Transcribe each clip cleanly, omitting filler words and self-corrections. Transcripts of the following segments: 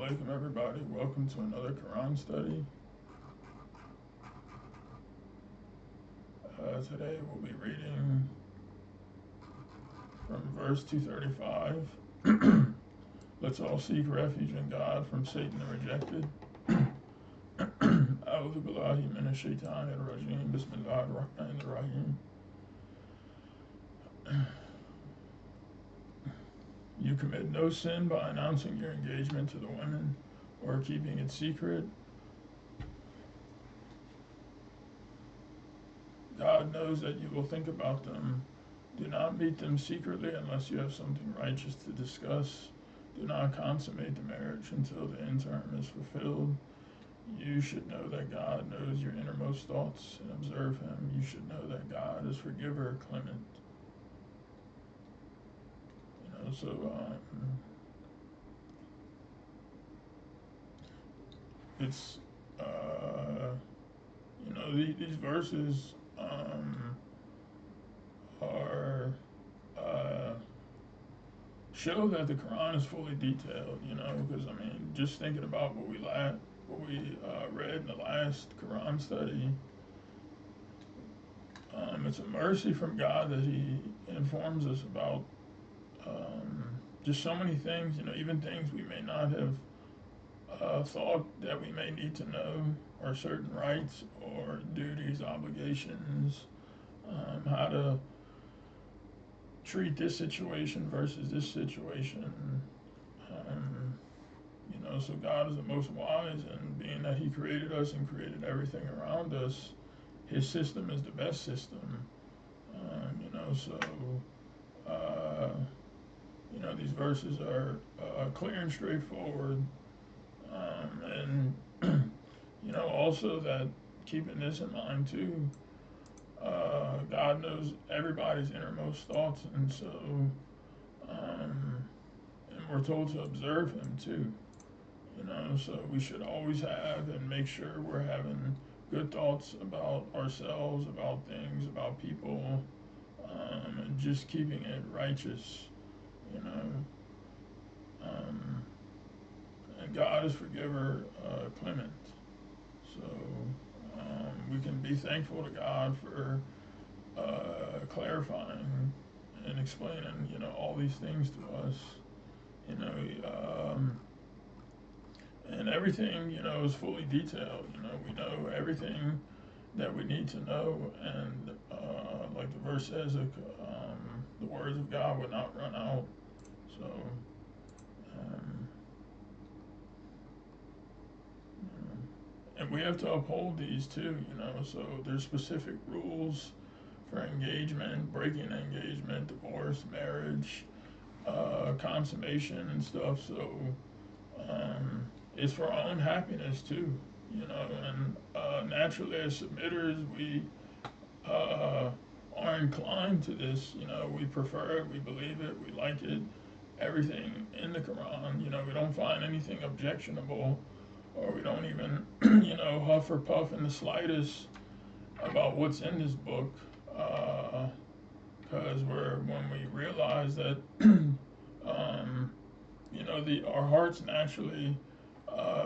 alaikum, everybody. Welcome to another Quran study. Today we'll be reading from verse 235. Let's all seek refuge in God from Satan the rejected. A'udhu billahi minash shaitanir rajim. Bismillahir rahmanir rahim. You commit no sin by announcing your engagement to the women or keeping it secret. God knows that you will think about them. Do not meet them secretly unless you have something righteous to discuss. Do not consummate the marriage until the interim is fulfilled. You should know that God knows your innermost thoughts and observe Him. You should know that God is forgiver, clement. It's these verses are show that the Quran is fully detailed. Because just thinking about what we read in the last Quran study, it's a mercy from God that He informs us about just so many things. Even things we may not have thought that we may need to know, or certain rights or duties, obligations, how to treat this situation versus this situation. So God is the most wise, and being that He created us and created everything around us, His system is the best system. These verses are clear and straightforward. And also that keeping this in mind too, God knows everybody's innermost thoughts, and so and we're told to observe Him too. So we should always have and make sure we're having good thoughts about ourselves, about things, about people, and just keeping it righteous. And God is forgiver, clement. So we can be thankful to God for clarifying and explaining, all these things to us. And everything, is fully detailed. We know everything that we need to know, and like the verse says, the words of God would not run out. So, and we have to uphold these too, so there's specific rules for engagement, breaking engagement, divorce, marriage, consummation and stuff. So it's for our own happiness too, and naturally as submitters, we are inclined to this. We prefer it, we believe it, we like it, everything in the Quran. We don't find anything objectionable, or we don't even, huff or puff in the slightest about what's in this book, because when we realize that, our hearts naturally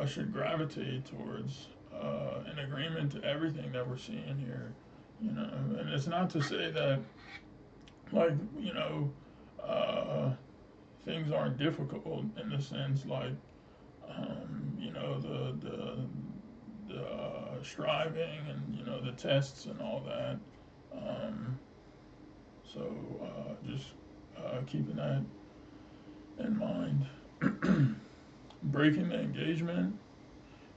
should gravitate towards an agreement to everything that we're seeing here, and it's not to say that, like, things aren't difficult in the sense, like, the striving and, the tests and all that. So just keeping that in mind. Breaking the engagement.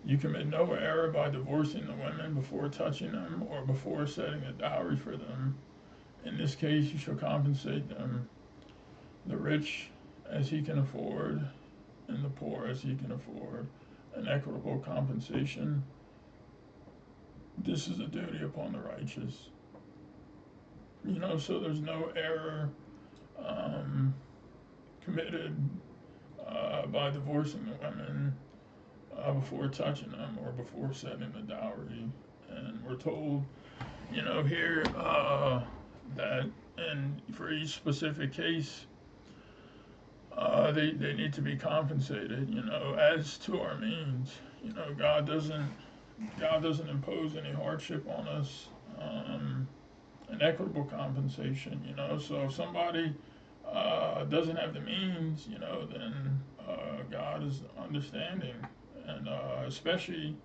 You commit no error by divorcing the women before touching them or before setting a dowry for them. In this case, you shall compensate them, the rich as he can afford, and the poor as he can afford, an equitable compensation. This is a duty upon the righteous. So there's no error committed by divorcing the women before touching them or before setting the dowry. And we're told, here that, and for each specific case, they need to be compensated, as to our means. God doesn't impose any hardship on us. An equitable compensation, So if somebody doesn't have the means, then God is understanding, and especially,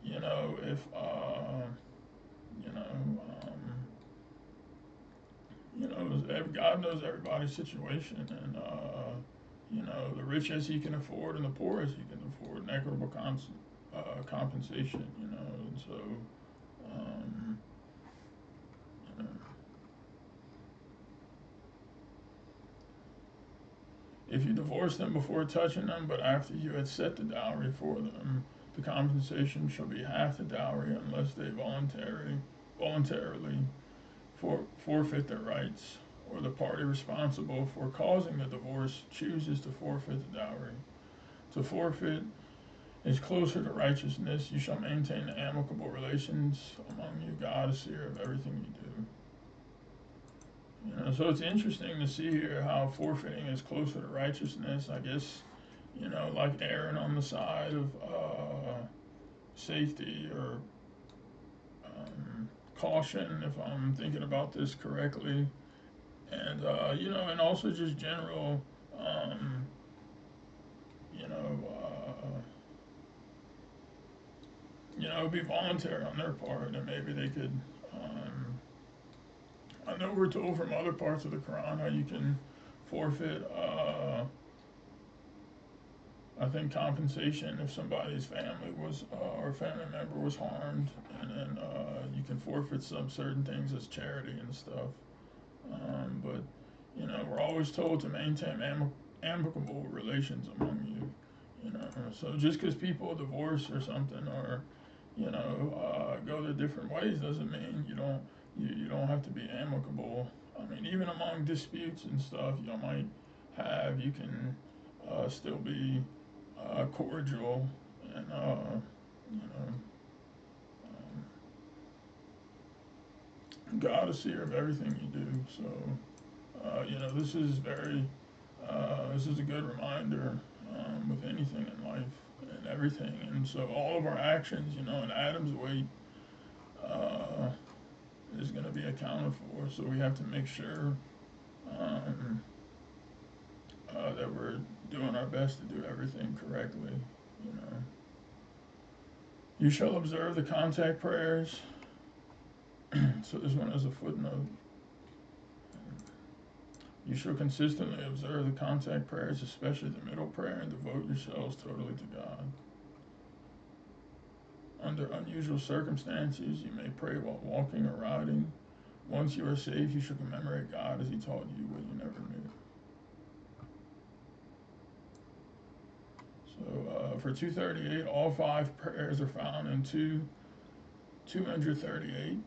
if you know, God knows everybody's situation, and the rich as he can afford, and the poor as he can afford, an equitable compensation, and so. Um, you know, If you divorce them before touching them, but after you had set the dowry for them, the compensation shall be half the dowry unless they voluntarily forfeit their rights, or the party responsible for causing the divorce chooses to forfeit the dowry. To forfeit is closer to righteousness. You shall maintain amicable relations among you. God is seer of everything you do. So it's interesting to see here how forfeiting is closer to righteousness. I guess, like erring on the side of safety, or caution, if I'm thinking about this correctly, and and also just general, um, you know, it'd be voluntary on their part, and maybe they could. I know we're told from other parts of the Quran how you can forfeit. I think compensation if somebody's family was or family member was harmed, and then you can forfeit some certain things as charity and stuff. But we're always told to maintain amicable relations among you. So just because people divorce or something, or go their different ways, doesn't mean you don't have to be amicable. I mean, even among disputes and stuff, you can still be cordial, and God is seer of everything you do. So this is a good reminder, with anything in life and everything. And so all of our actions, in Adam's weight, uh, is going to be accounted for. So we have to make sure um, that we're doing our best to do everything correctly. You know, you shall observe the contact prayers. So this one is a footnote. You shall consistently observe the contact prayers, especially the middle prayer, and devote yourselves totally to God. Under unusual circumstances, you may pray while walking or riding. Once you are safe, you shall commemorate God as He taught you what you never knew. So for 238, all 5 prayers are found in 238.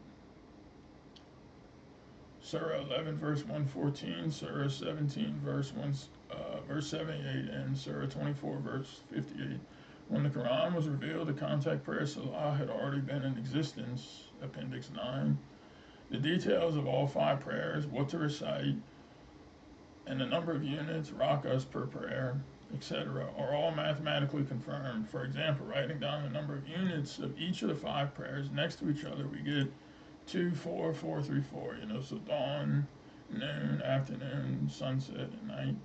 Surah 11, verse 114, Surah 17, verse 78, and Surah 24, verse 58. When the Quran was revealed, the contact prayer Salah had already been in existence, Appendix 9. The details of all 5 prayers, what to recite, and the number of units, rakas per prayer, etc., are all mathematically confirmed. For example, writing down the number of units of each of the 5 prayers next to each other, we get 2, 4, 4, 3, 4. So dawn, noon, afternoon, sunset, and night,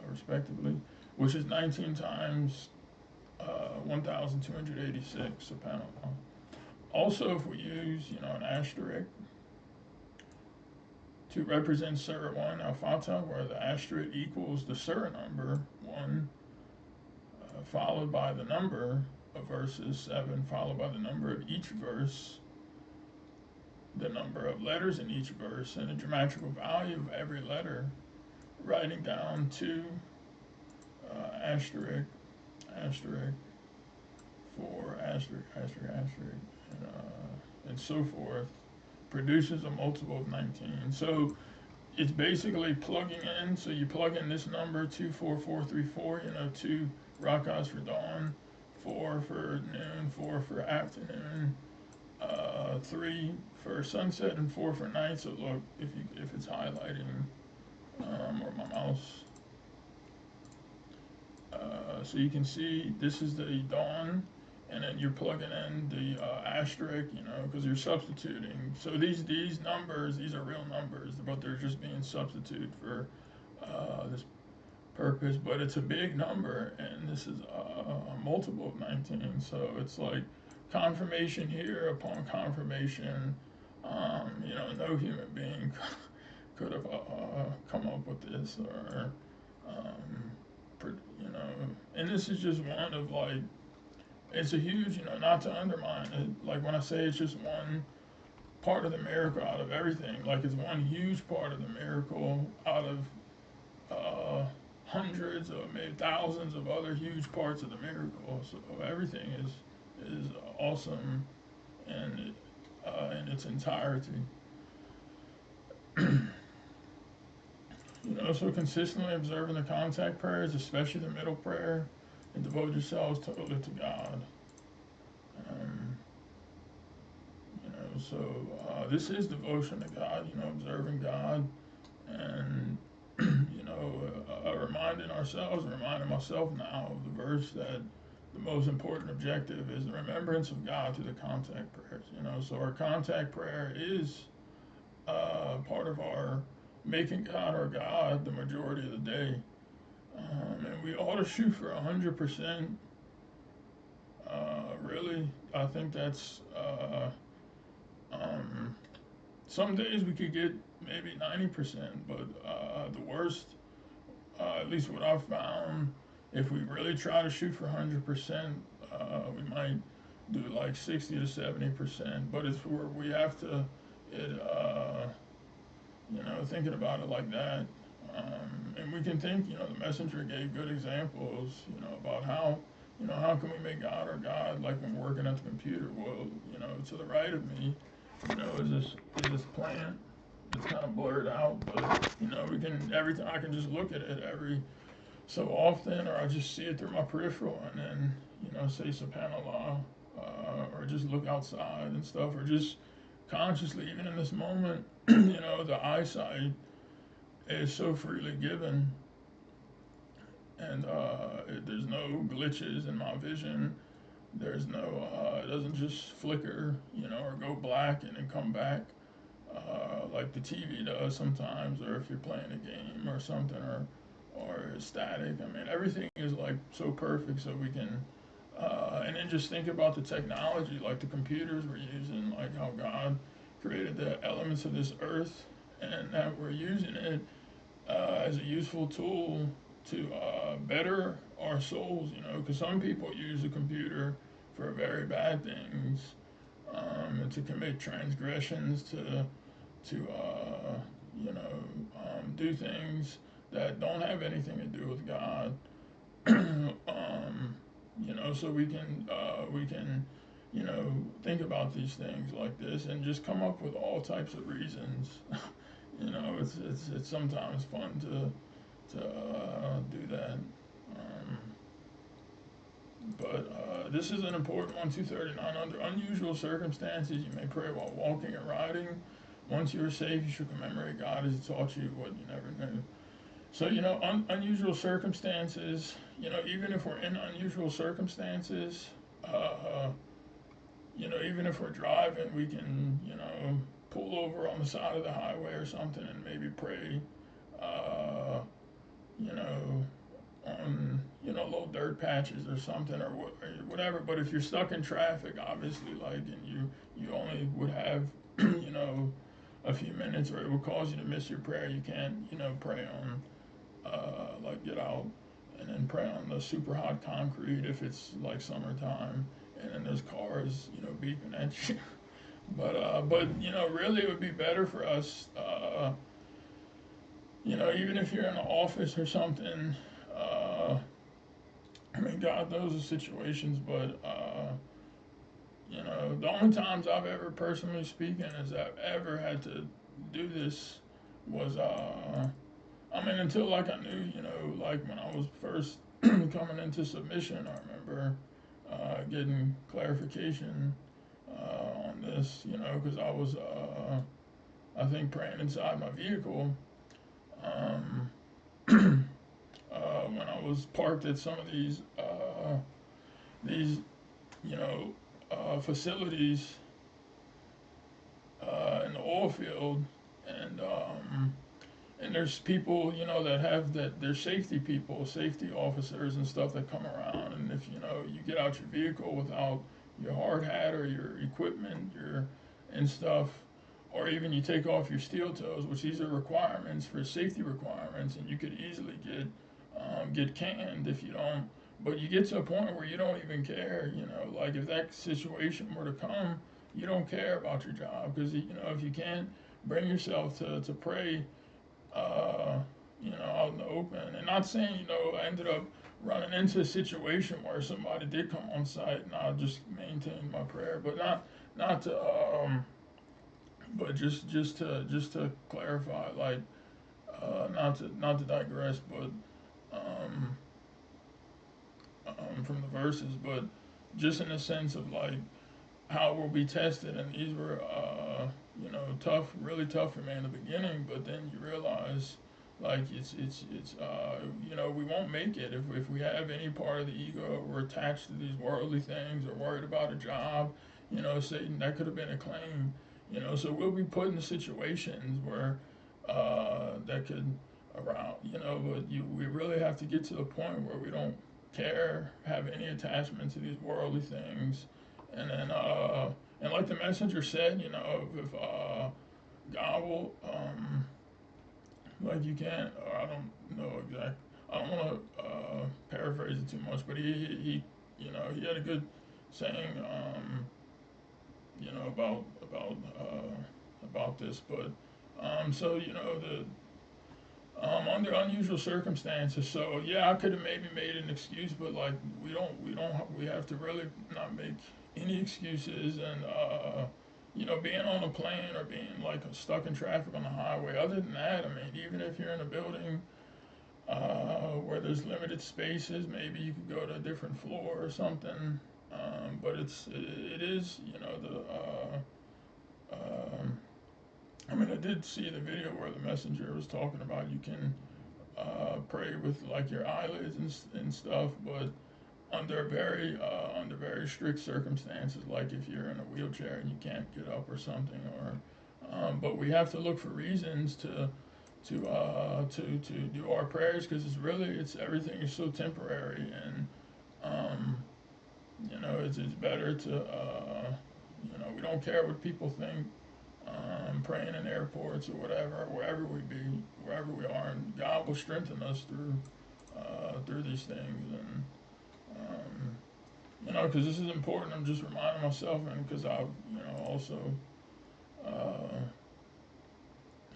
respectively, which is 19 times 1,286, subhanAllah. Also, if we use, an asterisk to represent Surah 1 al-Fatah, where the asterisk equals the Surah number 1, followed by the number of verses 7, followed by the number of each verse, the number of letters in each verse, and the geometrical value of every letter, writing down 2 asterisk, asterisk, 4 asterisk, asterisk, asterisk, and so forth, produces a multiple of 19. So it's basically plugging in. So you plug in this number 24434. 2 rakas for dawn, 4 for noon, 4 for afternoon, 3 for sunset, and 4 for night. So look, if it's highlighting, or my mouse So you can see this is the dawn, and then you're plugging in the asterisk, because you're substituting. So these numbers, these are real numbers, but they're just being substituted for this purpose. But it's a big number, and this is a multiple of 19. So it's like confirmation here upon confirmation. No human being could have come up with this, or um, you know, and this is just one of like, it's a huge, not to undermine it. Like when I say it's just one part of the miracle out of everything, like it's one huge part of the miracle out of uh, hundreds or maybe thousands of other huge parts of the miracle. So everything is awesome and in its entirety. So consistently observing the contact prayers, especially the middle prayer, and devote yourselves totally to God. Um, this is devotion to God, observing God, and, reminding myself now of the verse that the most important objective is the remembrance of God through the contact prayers, So our contact prayer is part of our making God our God the majority of the day. And we ought to shoot for 100%. Really, I think that's um, some days we could get maybe 90%, but the worst, at least what I've found, if we really try to shoot for 100%, we might do like 60 to 70%. But it's where we have to, it, thinking about it like that. And we can think, the messenger gave good examples, about how can we make God our God, like when we're working at the computer? Well, to the right of me, is this plant. It's kind of blurred out, but we can every time I can just look at it every so often, or I just see it through my peripheral, and then say Subhanallah, or just look outside and stuff, or just consciously, even in this moment, the eyesight is so freely given, and there's no glitches in my vision. There's no, it doesn't just flicker, or go black and then come back, like the TV does sometimes, or if you're playing a game or something, or static. I mean, everything is like so perfect, so we can, and then just think about the technology, like the computers we're using, like how God created the elements of this earth, and that we're using it as a useful tool to better our souls, because some people use a computer for very bad things, and to commit transgressions, to do things that don't have anything to do with God. So we can think about these things like this and just come up with all types of reasons. It's sometimes fun to do that. But this is an important one, 239. Under unusual circumstances, you may pray while walking or riding. Once you are safe, you should commemorate God as He taught you what you never knew. So, unusual circumstances, even if we're in unusual circumstances, uh, even if we're driving, we can, pull over on the side of the highway or something and maybe pray, uh, you know, on, little dirt patches or something, or whatever. But if you're stuck in traffic, obviously, like, and you only would have, a few minutes, or it would cause you to miss your prayer. You can't, pray on, like, get out and then pray on the super hot concrete if it's like summertime, and then there's cars, beeping at you. But really, it would be better for us, even if you're in an office or something. I mean, God knows the situations, but the only times I've ever personally speaking is I've ever had to do this was I mean, until like I knew, like when I was first coming into submission, I remember getting clarification on this, because I was, I think, praying inside my vehicle, when I was parked at some of these you know facilities in the oil field, and and there's people, that have that, they're safety people, safety officers and stuff that come around, and if you get out your vehicle without your hard hat or your equipment, and stuff, or even you take off your steel toes, which these are requirements for safety requirements, and you could easily get canned if you don't. But you get to a point where you don't even care, like if that situation were to come, you don't care about your job, because if you can't bring yourself to pray, uh, out in the open. And not saying, I ended up running into a situation where somebody did come on site and I just maintained my prayer, but not to but just to clarify, like, not to digress, but um, from the verses, but just in the sense of like how we'll be tested, and these were tough, really tough for me in the beginning, but then you realize like it's we won't make it if we have any part of the ego, we're attached to these worldly things, or worried about a job, Satan, that could have been a claim, so we'll be put in situations where that could around, but we really have to get to the point where we don't care, have any attachment to these worldly things, and then and like the messenger said, if God will, like, you can't, or I don't know exact, I don't want to paraphrase it too much, but he had a good saying, about this, but so the under unusual circumstances. So yeah, I could have maybe made an excuse, but like we have to really not make any excuses. And being on a plane or being like stuck in traffic on the highway. Other than that, I mean, even if you're in a building where there's limited spaces, maybe you could go to a different floor or something. But it is I mean, I did see the video where the messenger was talking about you can pray with like your eyelids and stuff, but under very strict circumstances, like if you're in a wheelchair and you can't get up or something, or but we have to look for reasons to do our prayers, because it's everything is so temporary, and it's better to we don't care what people think, praying in airports or whatever, wherever we are, and God will strengthen us through these things, and because this is important. I'm just reminding myself, and because I've also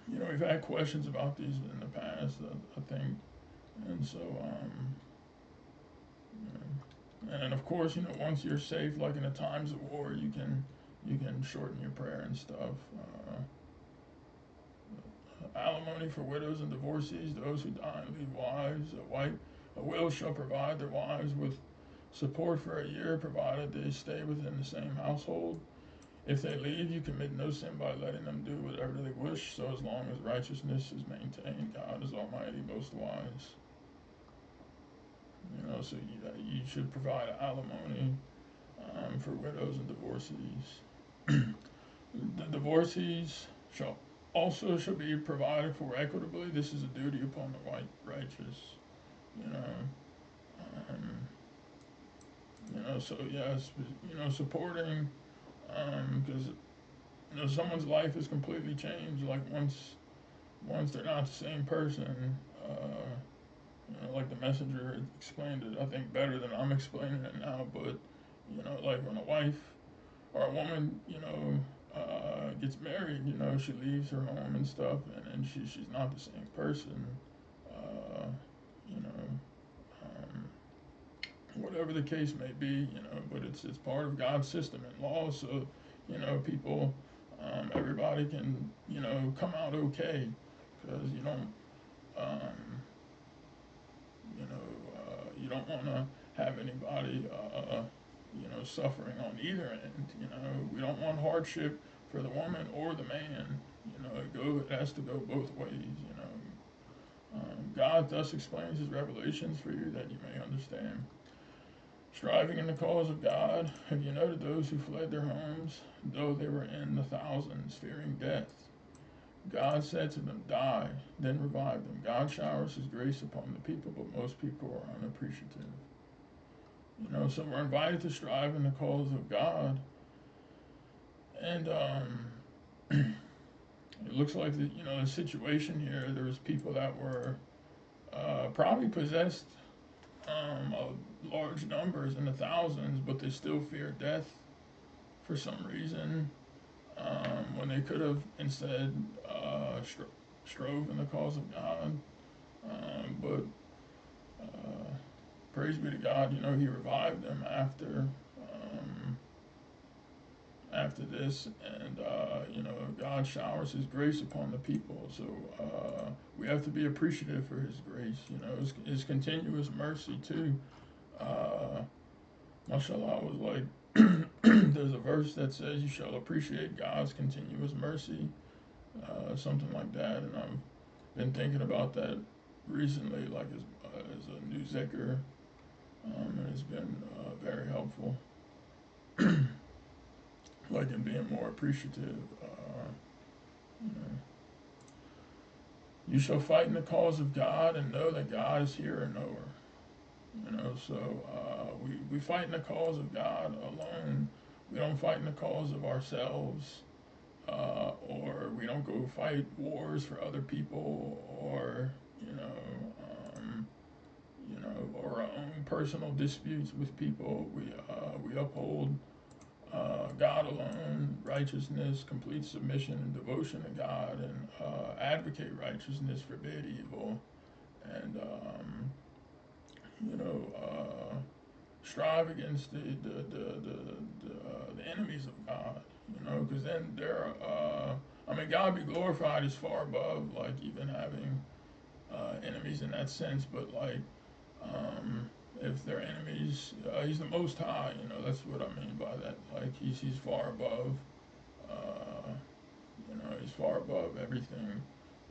we've had questions about these in the past, I think, and so and then of course once you're safe, like in the times of war, you can shorten your prayer and stuff. Alimony for widows and divorcees, those who die and leave wives. A widow shall provide their wives with support for a year, provided they stay within the same household. If they leave, you commit no sin by letting them do whatever they wish, so as long as righteousness is maintained. God is almighty, most wise. So you should provide alimony for widows and divorcees. The divorcees shall be provided for equitably. This is a duty upon the righteous. You know, So yes, supporting, because someone's life is completely changed. Like once they're not the same person. Like the messenger explained it, I think better than I'm explaining it now. But like when a wife or a woman, gets married, she leaves her home and stuff, and then she's not the same person. Uh, you know, um, Whatever the case may be, but it's part of God's system and law. So, people, everybody can, come out okay, because um, you don't want to have anybody, suffering on either end. We don't want hardship for the woman or the man. It has to go both ways. God thus explains his revelations for you that you may understand. Striving in the cause of God, have you noted those who fled their homes, though they were in the thousands, fearing death? God said to them, die, then revive them. God showers his grace upon the people, but most people are unappreciative. So we're invited to strive in the cause of God. And it looks like the situation here, there was people that were probably possessed of large numbers in the thousands, but they still feared death for some reason, when they could have instead strove in the cause of God. But praise be to God, he revived them after this, and God showers his grace upon the people. So we have to be appreciative for his grace, his continuous mercy too. Mashallah was like, there's a verse that says you shall appreciate God's continuous mercy, something like that, and I've been thinking about that recently, like as a new zikr, and it's been very helpful. Like in being more appreciative. You shall fight in the cause of God and know that God is here and knower. So we fight in the cause of God alone. We don't fight in the cause of ourselves, or we don't go fight wars for other people, or or our own personal disputes with people. We uphold God alone, righteousness, complete submission and devotion to God, and advocate righteousness, forbid evil, and strive against the enemies of God. Because then God be glorified is far above like even having enemies in that sense, but like if they're enemies, he's the Most High. That's what I mean by that. Like he's far above. He's far above everything,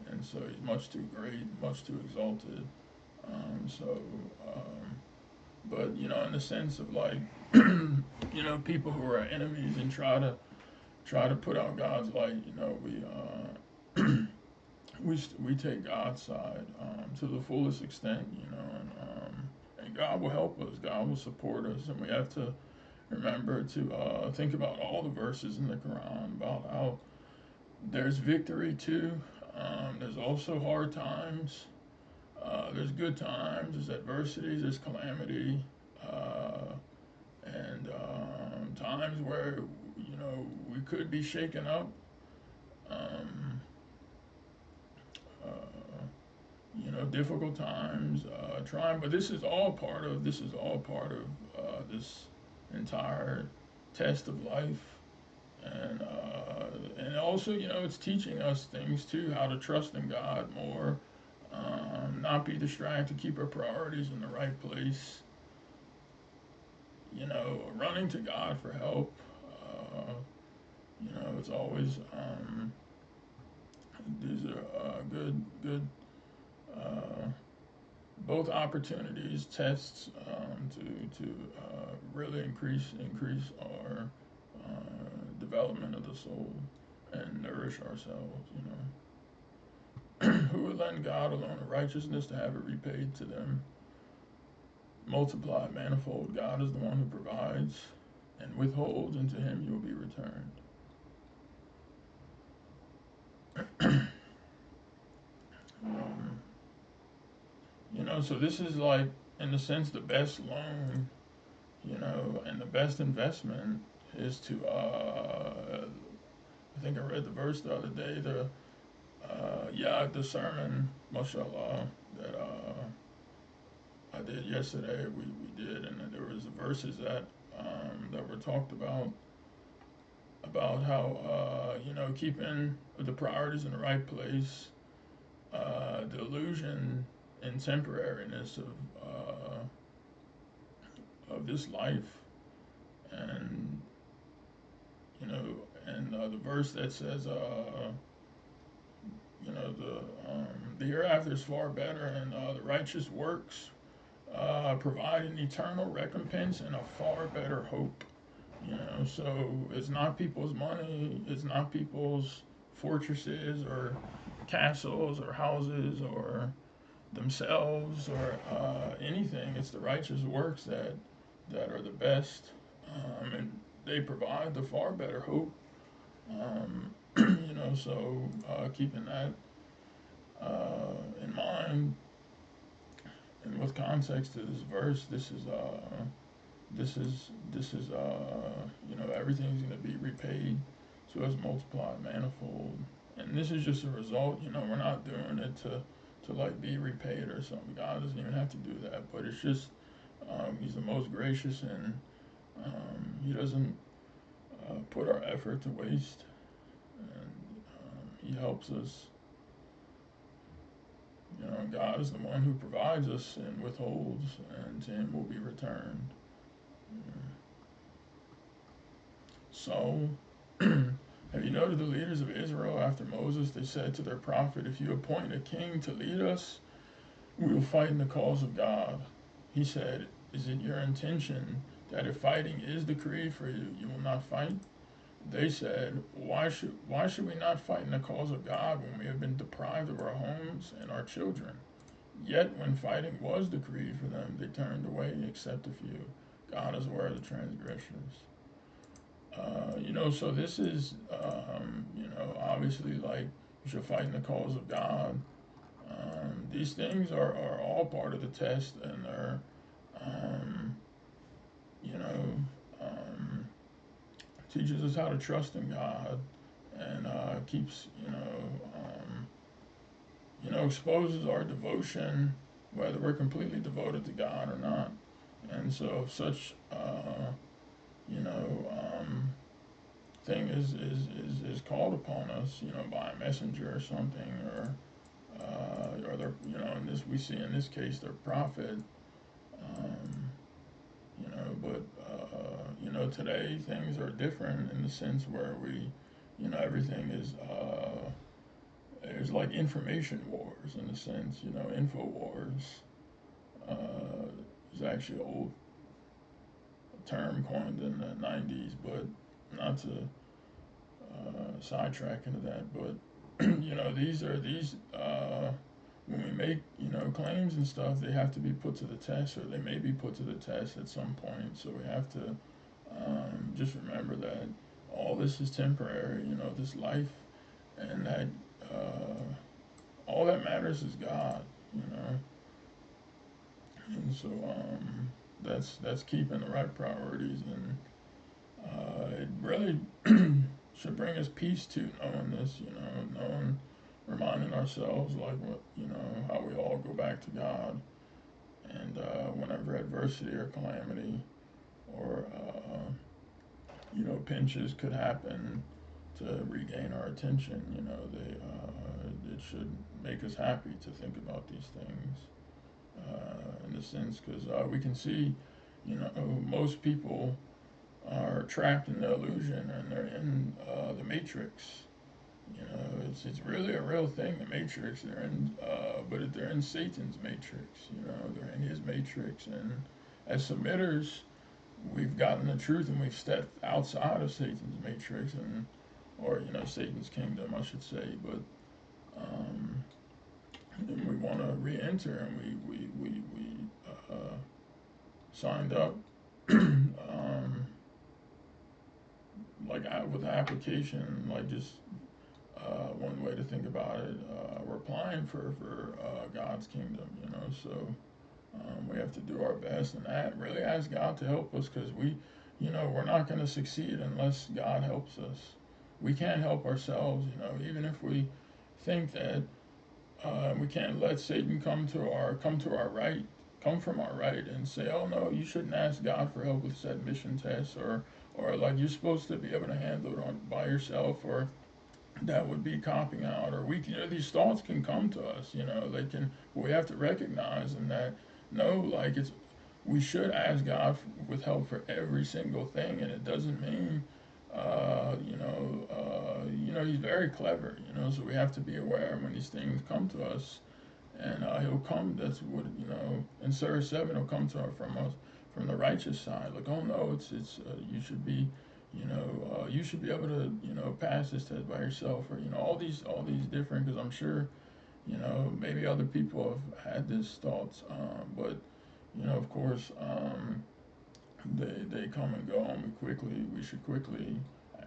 and so he's much too great, much too exalted. But in the sense of like, people who are enemies and try to put out God's light, we take God's side to the fullest extent, and God will help us. God will support us, and we have to remember to think about all the verses in the Quran about how there's victory too. There's also hard times. There's good times. There's adversities. There's calamity, and times where we could be shaken up. Difficult times, trying, but this is all part of this entire test of life, and also it's teaching us things too, how to trust in God more, not be distracted, keep our priorities in the right place, running to God for help. It's always these are good both opportunities, tests, to really increase our development of the soul and nourish ourselves. Who would lend God alone of righteousness to have it repaid to them? Multiplied manifold. God is the one who provides and withholds, and to him you will be returned. So this is like, in a sense, the best loan, and the best investment is to, I think I read the verse the other day, the sermon, mashallah, that I did yesterday, we did, and there was the verses that were talked about how, keeping the priorities in the right place, the illusion and temporariness of this life, and the verse that says the the hereafter is far better, and the righteous works provide an eternal recompense and a far better hope. You know, so it's not people's money, it's not people's fortresses or castles or houses or themselves or anything. It's the righteous works that are the best, and they provide the far better hope. You know, so keeping that in mind, and with context to this verse, you know, everything's going to be repaid to us multiplied manifold, and this is just a result. You know, we're not doing it to like be repaid or something. God doesn't even have to do that, but it's just He's the most gracious, and He doesn't put our effort to waste, and He helps us. You know, God is the one who provides us and withholds, and to Him will be returned. So, have you noted the leaders of Israel after Moses? They said to their prophet, "If you appoint a king to lead us, we will fight in the cause of God." He said, "Is it your intention that if fighting is decreed for you, you will not fight?" They said, why should we not fight in the cause of God when we have been deprived of our homes and our children? Yet when fighting was decreed for them, they turned away except a few. God is aware of the transgressors. You know, so this is, you know, obviously like you should fight in the cause of God. These things are all part of the test, and they're, you know, teaches us how to trust in God, and keeps, you know, exposes our devotion, whether we're completely devoted to God or not. And so, if such, you know, thing is called upon us, you know, by a messenger or something, or their, you know, in this we see in this case their prophet, you know, but you know, today things are different in the sense where you know, everything is there's like information wars in a sense, you know, info wars. Is actually an old term coined in the 90s, but not to sidetrack into that. But you know, these when we make, you know, claims and stuff, they have to be put to the test, or they may be put to the test at some point. So we have to just remember that all this is temporary, you know, this life, and that all that matters is God, you know. And so that's keeping the right priorities, and it really should bring us peace to knowing this, you know, reminding ourselves like what, you know, how we all go back to God, and whenever adversity or calamity or you know, pinches could happen to regain our attention, you know, it should make us happy to think about these things, in a sense, because we can see, you know, most people are trapped in the illusion, and they're in the matrix. You know, it's really a real thing, the matrix. They're in, but they're in Satan's matrix. You know, they're in his matrix, and as submitters, we've gotten the truth, and we've stepped outside of Satan's matrix, and or, you know, Satan's kingdom, I should say. But and we want to re-enter, and we signed up. Like with the application, like just one way to think about it, we're applying for God's kingdom, you know. So we have to do our best, and that really ask God to help us, because you know, we're not going to succeed unless God helps us. We can't help ourselves, you know. Even if we think that we can't let Satan come from our right and say, "Oh no, you shouldn't ask God for help with said mission test," or like you're supposed to be able to handle it by yourself, or that would be copping out, or you know, these thoughts can come to us, you know, they can, we have to recognize them that, no, like we should ask God with help for every single thing, and it doesn't mean, you know, He's very clever, you know, so we have to be aware when these things come to us, and he'll come. That's what in Surah 7, he'll come to from us from the righteous side. Like, oh no, it's you should be, you should be able to pass this test by yourself, or all these different. Because I'm sure maybe other people have had this thoughts, but of course, they come and go, and we should quickly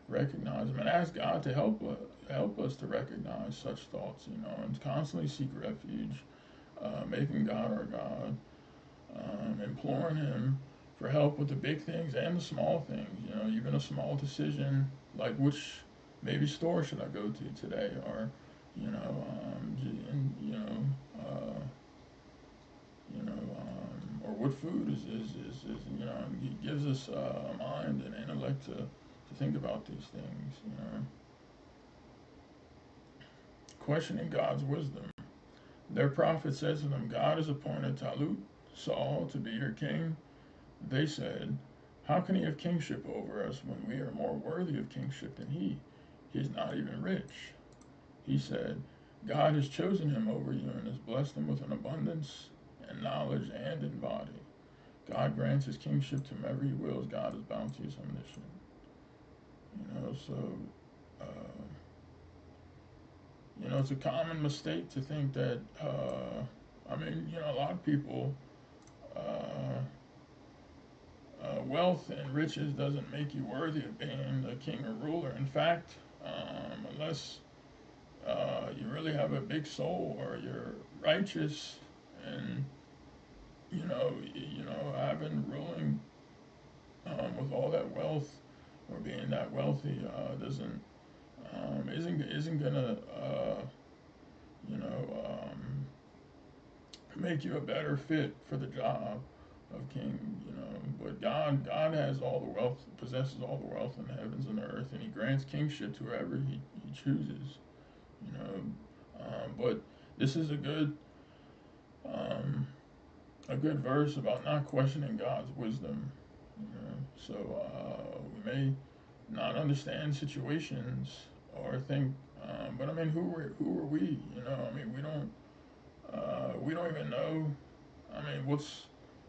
recognize them and ask God to help us to recognize such thoughts, and constantly seek refuge, making God our God, imploring Him for help with the big things and the small things. Even a small decision like which maybe store should I go to today, or and, or what food is He gives us a mind and intellect to think about these things. Questioning God's wisdom. Their prophet said to them, God has appointed Talut, Saul, to be your king. They said, how can he have kingship over us when we are more worthy of kingship than he? He is not even rich. He said, God has chosen him over you and has blessed him with an abundance and knowledge and in body. God grants his kingship to whomever he wills. God is bounteous, omniscient. So, it's a common mistake to think that, a lot of people, wealth and riches doesn't make you worthy of being a king or ruler. In fact, unless you really have a big soul or you're righteous and having ruling with all that wealth or being that wealthy doesn't isn't gonna make you a better fit for the job of king. But God has all the wealth, possesses all the wealth in the heavens and the earth, and He grants kingship to whoever He chooses. But this is a good verse about not questioning God's wisdom. So we may not understand situations or think, but who are we? We don't even know.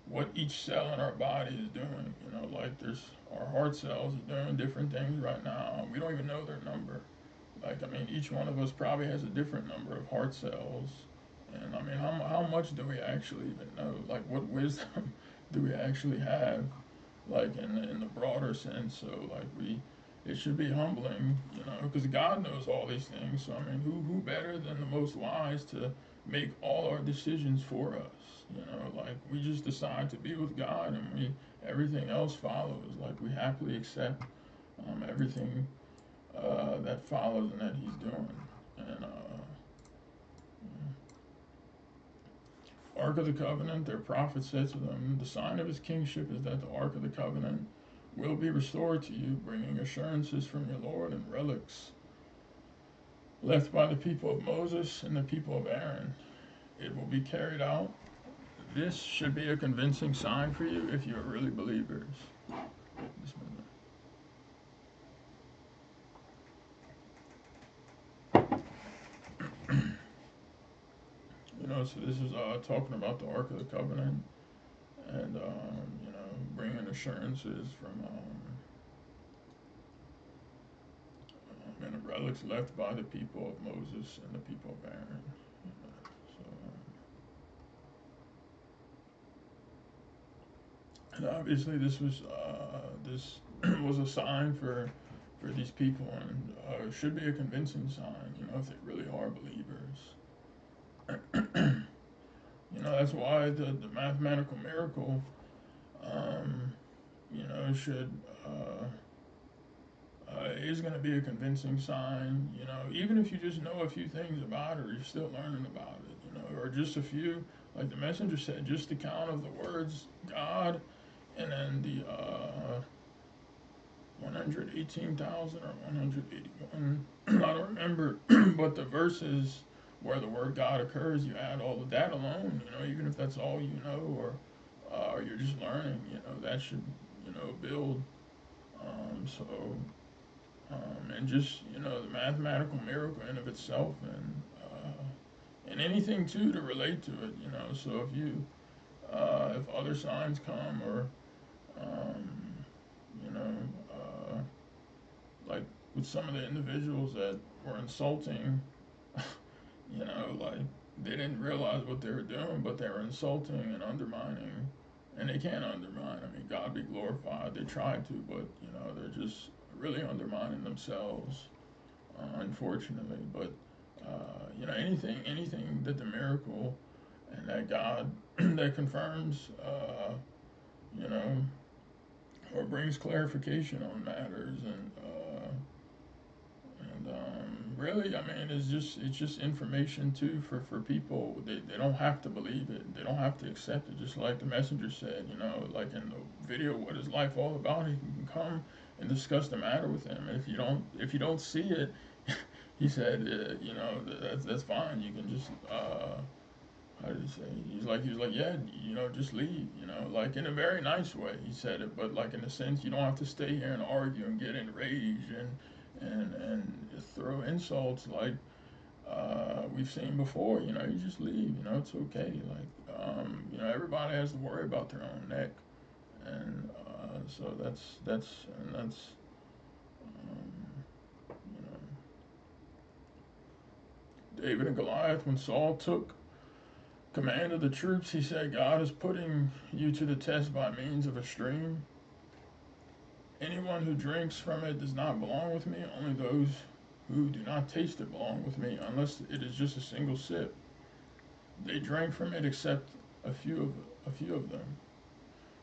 What each cell in our body is doing. Like there's our heart cells are doing different things right now. We don't even know their number. Like, each one of us probably has a different number of heart cells. And how much do we actually even know? Like, what wisdom do we actually have? Like, in the broader sense. So, like, it should be humbling, because God knows all these things. So, who better than the most wise to make all our decisions for us? Like, we just decide to be with God, and everything else follows. Like, we happily accept everything that follows and that He's doing. And Ark of the Covenant, their prophet said to them, the sign of his kingship is that the Ark of the Covenant will be restored to you, bringing assurances from your Lord and relics left by the people of Moses and the people of Aaron. It will be carried out. This should be a convincing sign for you if you are really believers. So this is talking about the Ark of the Covenant and, bringing assurances from and the relics left by the people of Moses and the people of Aaron. And obviously this was a sign for these people, and should be a convincing sign, if they really are believers. That's why the mathematical miracle, should is going to be a convincing sign. Even if you just know a few things about it, or you're still learning about it, or just a few, like the messenger said, just the count of the words God, and then the 118,000 or 181. I don't remember, but the verses where the word God occurs, you add all of that alone. Even if that's all or you're just learning, that should build. So and just the mathematical miracle in of itself, and and anything too to relate to it, you know. So if other signs come, or um, you know, uh, like with some of the individuals that were insulting, you know, like they didn't realize what they were doing, but they were insulting and undermining, and they can't undermine. I mean, God be glorified. They tried to, but you know, they're just really undermining themselves, unfortunately. But you know, anything that the miracle and that God that confirms, you know, or brings clarification on matters, and really, I mean, it's just information too for people. They don't have to believe it. They don't have to accept it. Just like the messenger said, you know, like in the video, what is life all about? He can come and discuss the matter with him. If you don't see it, he said, you know, that's fine. You can just how did he say? He was like, yeah, you know, just leave, you know, like in a very nice way. He said it, but like in a sense, you don't have to stay here and argue and get enraged and throw insults like we've seen before. You know, you just leave. You know, it's okay. Like you know, everybody has to worry about their own neck, and so that's you know, David and Goliath. When Saul took command of the troops, he said, God is putting you to the test by means of a stream. Anyone who drinks from it does not belong with me. Only those who do not taste it belong with me, unless it is just a single sip. They drank from it except a few of them.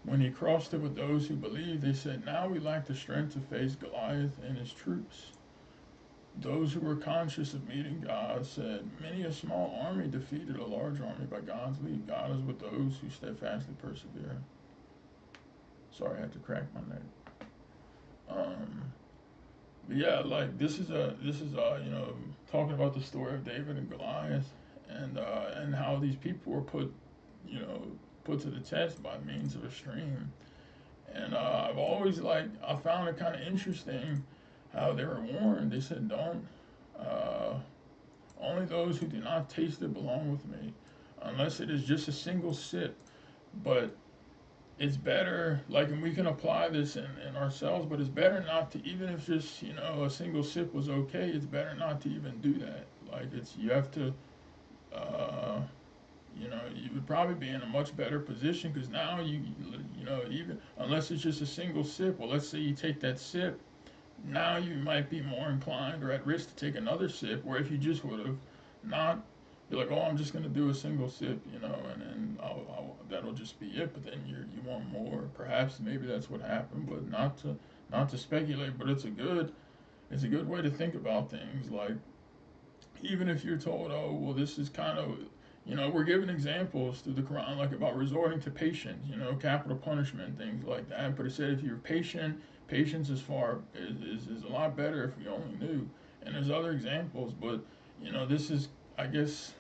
When he crossed it with those who believed, they said, now we lack the strength to face Goliath and his troops. Those who were conscious of meeting God said, many a small army defeated a large army by God's lead. God is with those who steadfastly persevere. Sorry, I had to crack my neck. Um, but yeah, like this is you know, talking about the story of David and Goliath, and how these people were you know put to the test by means of a stream. And I found it kind of interesting how they were warned. They said, don't. Uh, Only those who do not taste it belong with me, unless it is just a single sip. But it's better, like, and we can apply this in ourselves, but it's better not to, even if just, you know, a single sip was okay, it's better not to even do that. Like, you have to, uh, you know, you would probably be in a much better position because now you know, even unless it's just a single sip, well, let's say you take that sip, now you might be more inclined or at risk to take another sip, where if you just would have not, you're like, oh, I'm just going to do a single sip, you know, and then that'll just be it. But then you want more. Perhaps maybe that's what happened, but not to speculate. But it's a good way to think about things. Like, even if you're told, oh, well, this is kind of, you know, we're given examples through the Quran, like about resorting to patience, you know, capital punishment, things like that. But it said if you're patient, patience is a lot better if we only knew. And there's other examples, but you know, this is, I guess,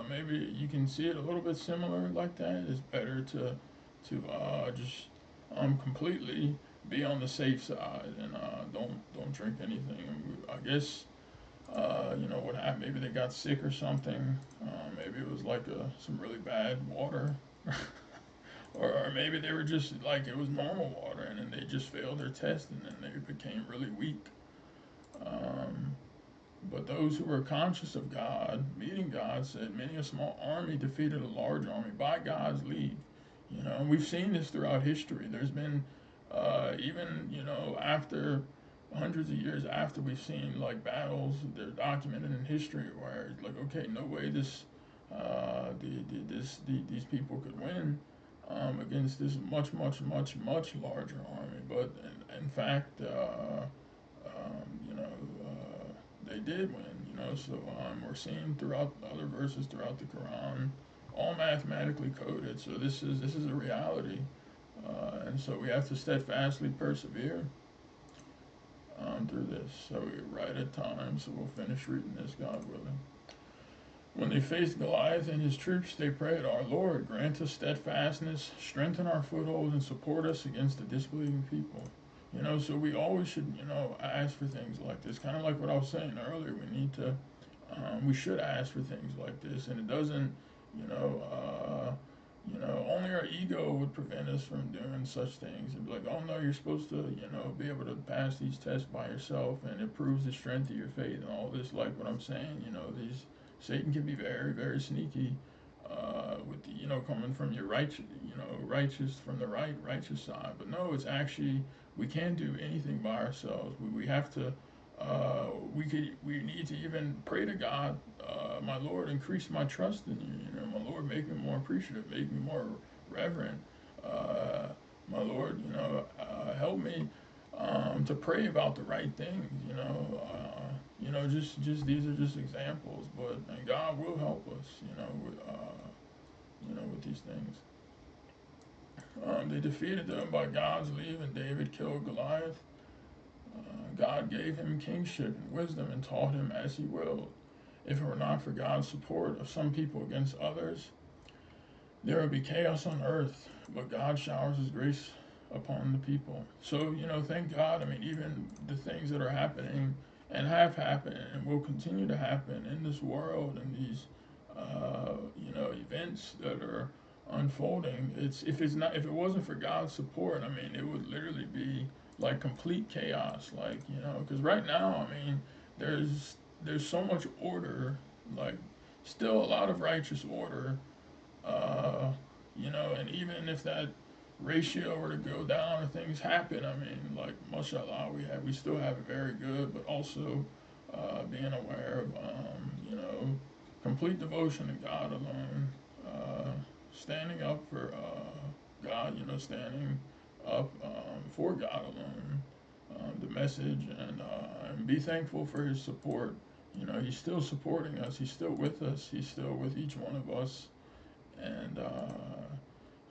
maybe you can see it a little bit similar like that. It's better to just completely be on the safe side and don't drink anything. And I guess you know what happened? Maybe they got sick or something. Maybe it was like some really bad water, or maybe they were just like it was normal water, and then they just failed their test, and then they became really weak. Um, but those who were conscious of God, meeting God, said, "Many a small army defeated a large army by God's lead." You know, and we've seen this throughout history. There's been even you know after hundreds of years after we've seen like battles they're documented in history where it's like okay no way these people could win against this much larger army, but in fact you know they did win, you know. So we're seeing throughout other verses throughout the Quran all mathematically coded, so this is a reality, and so we have to steadfastly persevere through this. So we're right at time, so we'll finish reading this, God willing. When they faced Goliath and his troops, they prayed, our Lord, grant us steadfastness, strengthen our foothold, and support us against the disbelieving people. You know, so we always should, you know, ask for things like this. Kind of like what I was saying earlier. We need to We should ask for things like this, and it doesn't, you know, only our ego would prevent us from doing such things. And be like, oh no, you're supposed to, be able to pass these tests by yourself, and it proves the strength of your faith and all this. Like what I'm saying, these Satan can be very, very sneaky. With the, coming from your righteous, righteous from the righteous side, but no, it's actually we can't do anything by ourselves. We have to we need to even pray to God, my Lord, increase my trust in you. My Lord, make me more appreciative, make me more reverent. Uh, my Lord, help me to pray about the right things. Just these are just examples, but and God will help us. With these things. They defeated them by God's leave, and David killed Goliath. God gave him kingship and wisdom and taught him as he willed. If it were not for God's support of some people against others, there would be chaos on earth, but God showers his grace upon the people. So, thank God. I mean, even the things that are happening and have happened and will continue to happen in this world and these, events that are unfolding. If it wasn't for God's support, I mean, it would literally be like complete chaos. Like, because right now, I mean, there's so much order, like still a lot of righteous order, uh, and even if that ratio were to go down or things happen, I mean, like, mashallah, we still have it very good, but also being aware of, complete devotion to God alone, uh, standing up for God, standing up for God alone, the message, and be thankful for His support. He's still supporting us. He's still with us. He's still with each one of us, and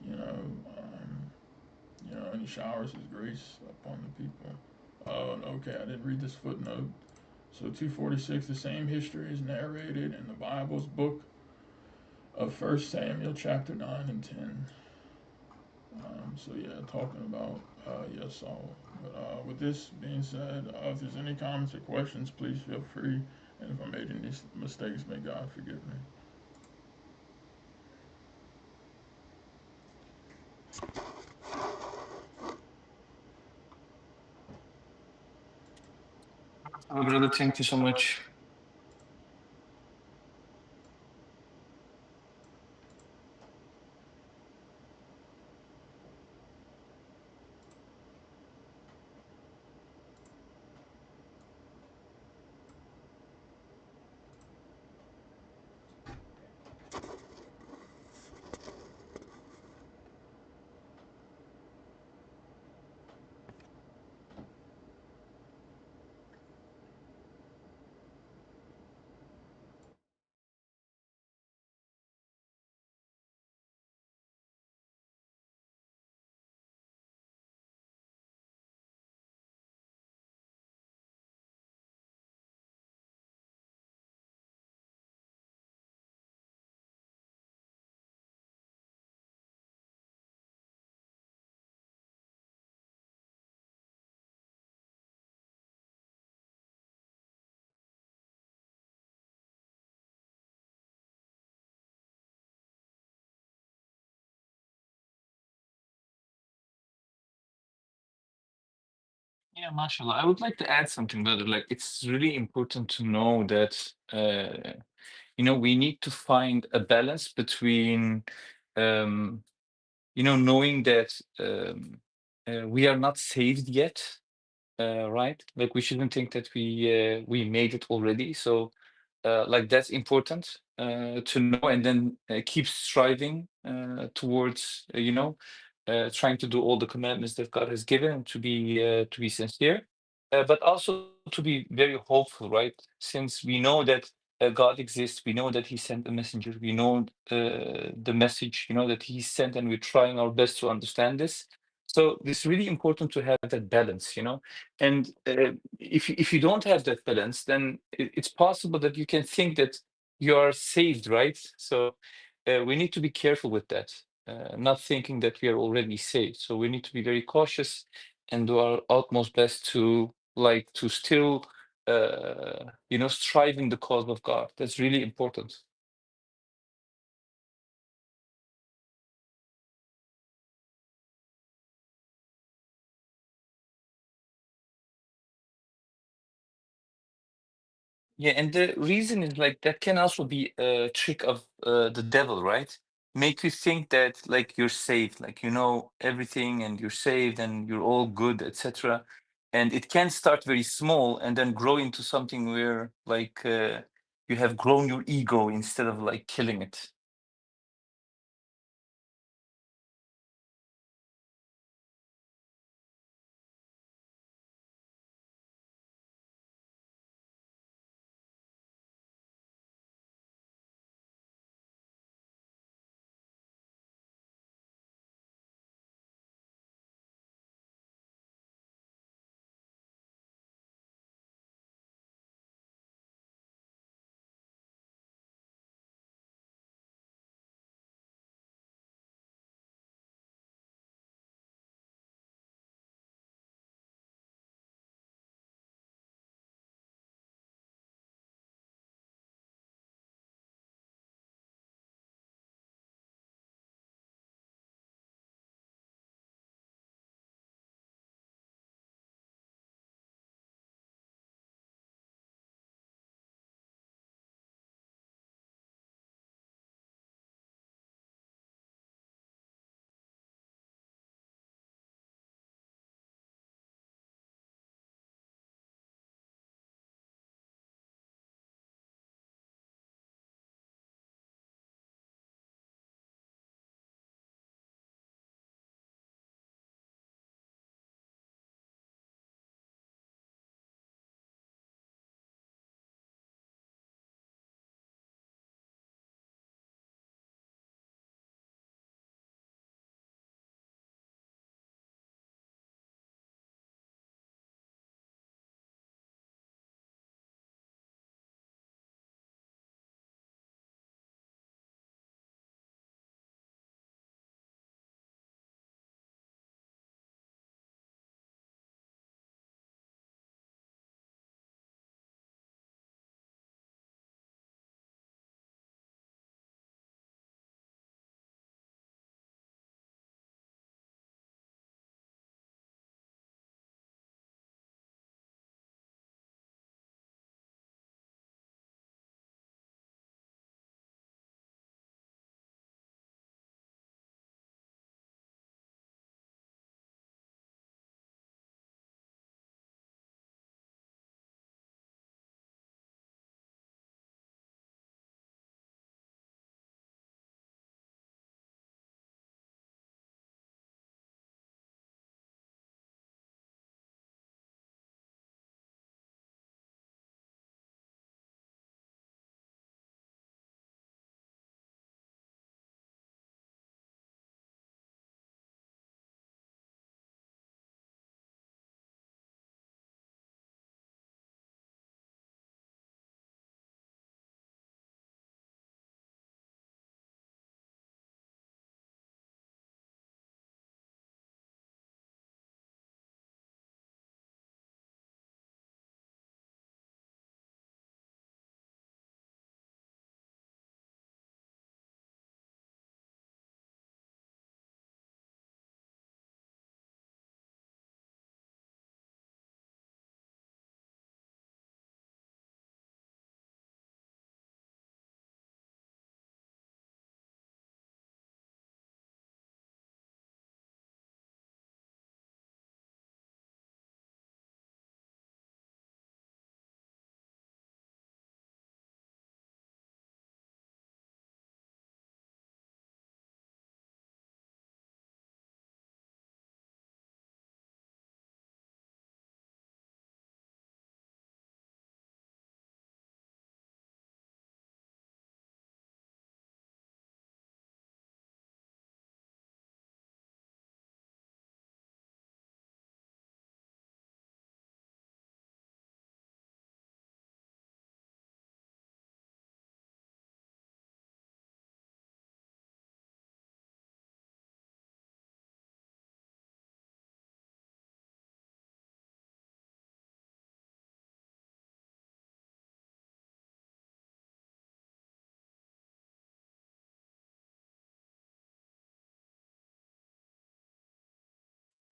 you know, and He showers His grace upon the people. Oh, okay, I didn't read this footnote. So 246, the same history is narrated in the Bible's book of First Samuel chapter 9 and 10. So yeah, talking about yes, Saul. But with this being said, if there's any comments or questions, please feel free. And if I made any mistakes, may God forgive me. Brother, thank you so much. Yeah, mashallah. I would like to add something, brother. Like, it's really important to know that, we need to find a balance between, um, knowing that we are not saved yet, right? Like, we shouldn't think that we made it already. So, like, that's important to know, and then keep striving towards, trying to do all the commandments that God has given, and to be sincere, but also to be very hopeful, right? Since we know that God exists, we know that He sent a messenger, we know the message, that He sent, and we're trying our best to understand this. So it's really important to have that balance, and if you don't have that balance, then it's possible that you can think that you are saved, right? So we need to be careful with that, not thinking that we are already saved. So we need to be very cautious and do our utmost best to still striving the cause of God. That's really important. Yeah, and the reason is like that can also be a trick of the devil, right? Make you think that like you're saved, like you know everything and you're saved and you're all good, etc. And it can start very small and then grow into something where like you have grown your ego instead of like killing it.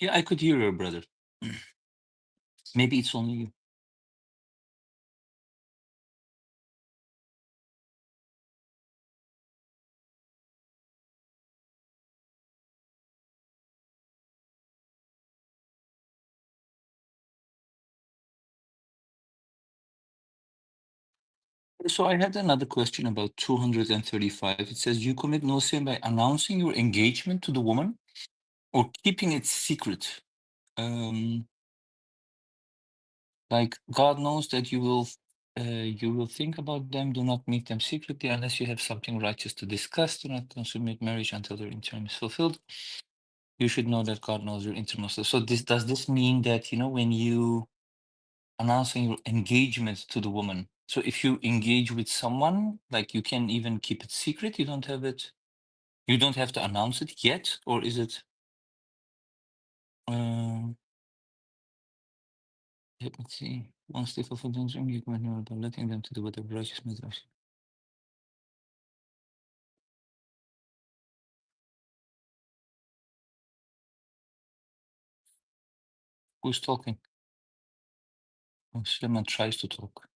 Yeah, I could hear her, brother. Maybe it's only you. So I had another question about 235. It says, you commit no sin by announcing your engagement to the woman or keeping it secret. Like God knows that you will think about them. Do not meet them secretly unless you have something righteous to discuss. Do not consummate marriage until their interim is fulfilled. You should know that God knows your innermost. So does this mean that, when you announcing your engagement to the woman, so if you engage with someone, like you can even keep it secret, you don't have to announce it yet, or is it let me see. Once they fulfill the interim, you can know about letting them to do whatever righteous matters. Who's talking? Oh, Suleman tries to talk.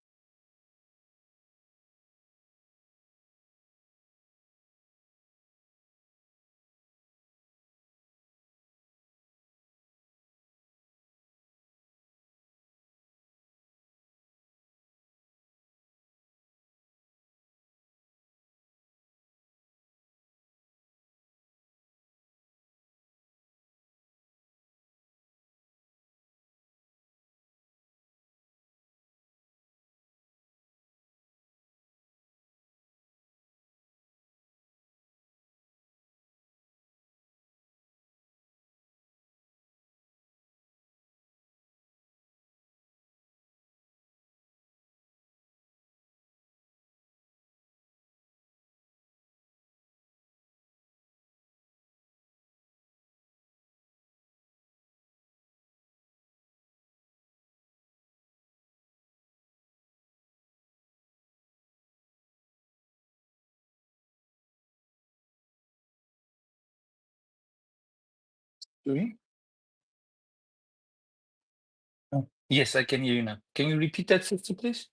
Sorry? Oh. Yes, I can hear you now. Can you repeat that, sister, please?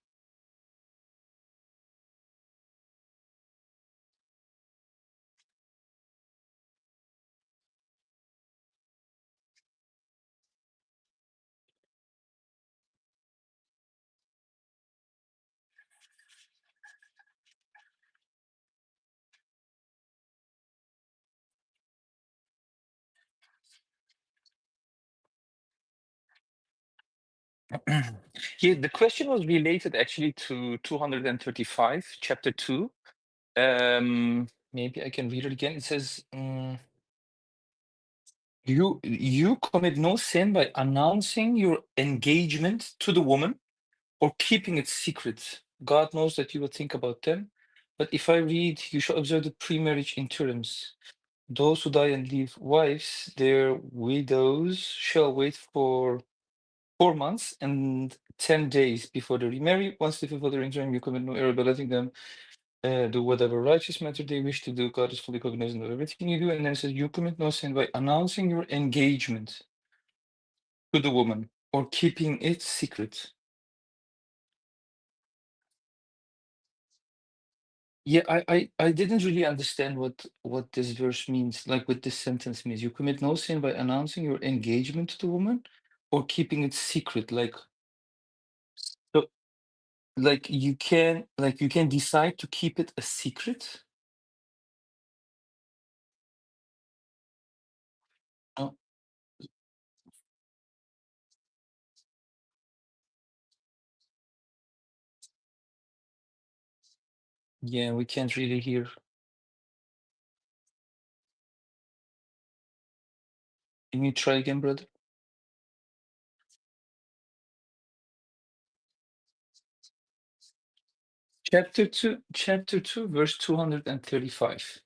Yeah, the question was related actually to 235, chapter 2. Maybe I can read it again. It says, you commit no sin by announcing your engagement to the woman or keeping it secret. God knows that you will think about them. But if I read, you shall observe the pre-marriage interims. Those who die and leave wives, their widows shall wait for 4 months and 10 days before they remarry. Once they fulfill their interim, you commit no error by letting them do whatever righteous matter they wish to do. God is fully cognizant of everything you do. And then it says, you commit no sin by announcing your engagement to the woman or keeping it secret. Yeah, I didn't really understand what this verse means, like what this sentence means. You commit no sin by announcing your engagement to the woman or keeping it secret. So, you can decide to keep it a secret. Oh, yeah, we can't really hear. Can you try again, brother? Chapter 2, verse 235.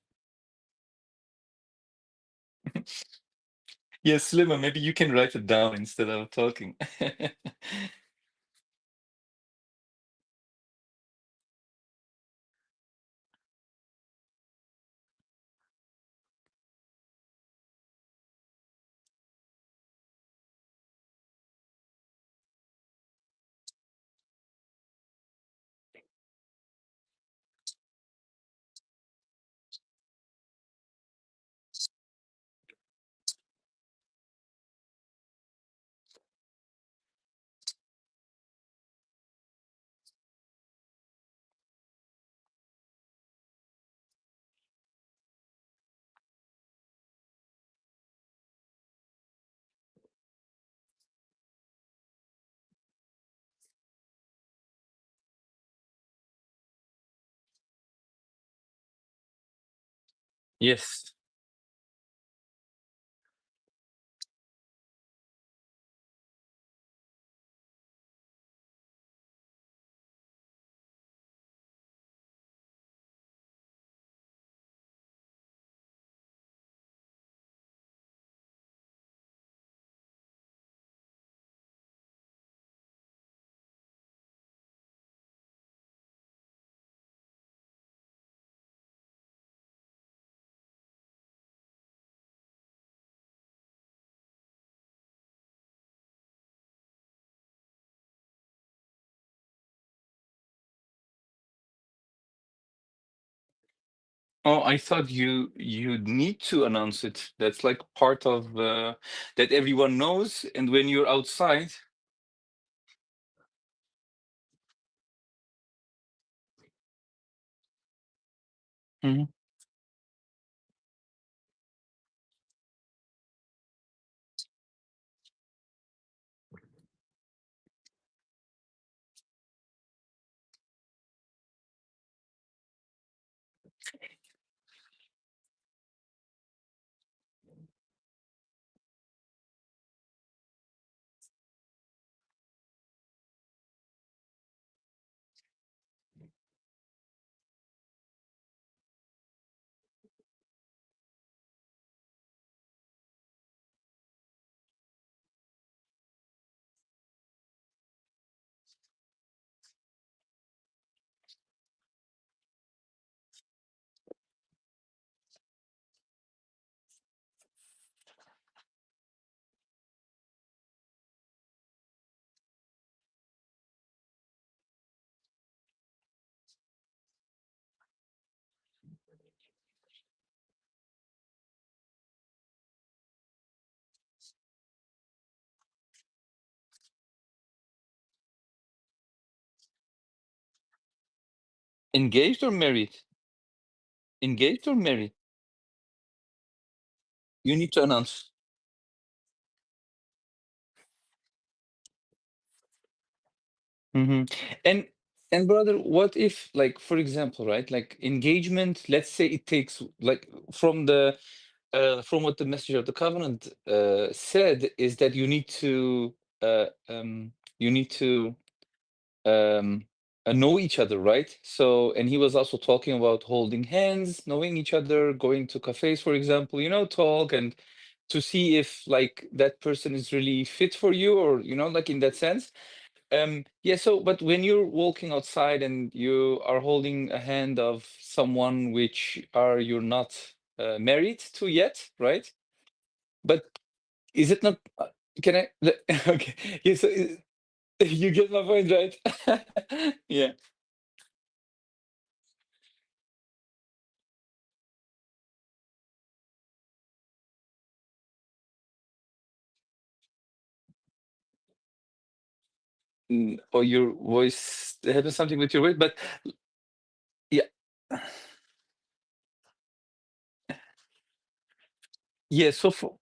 Yes, Suleiman, maybe you can write it down instead of talking. Yes. Oh, I thought you need to announce it. That's like part of that everyone knows, and when you're outside. Mhm. Engaged or married? Engaged or married? You need to announce. Hmm. And and brother, what if, like, for example, right, like engagement, let's say it takes, like, from what the message of the covenant said, is that uh, um, you need to um, know each other, right? So, and he was also talking about holding hands, knowing each other, going to cafes, for example, talk and to see if like that person is really fit for you, or like in that sense. Yeah. So, but when you're walking outside and you are holding a hand of someone which you're not married to yet, right? But is it not? Can I? Okay. Yeah. So you get my point, right? Yeah. Or your voice, there happens something with your voice, but yeah. Yeah. So for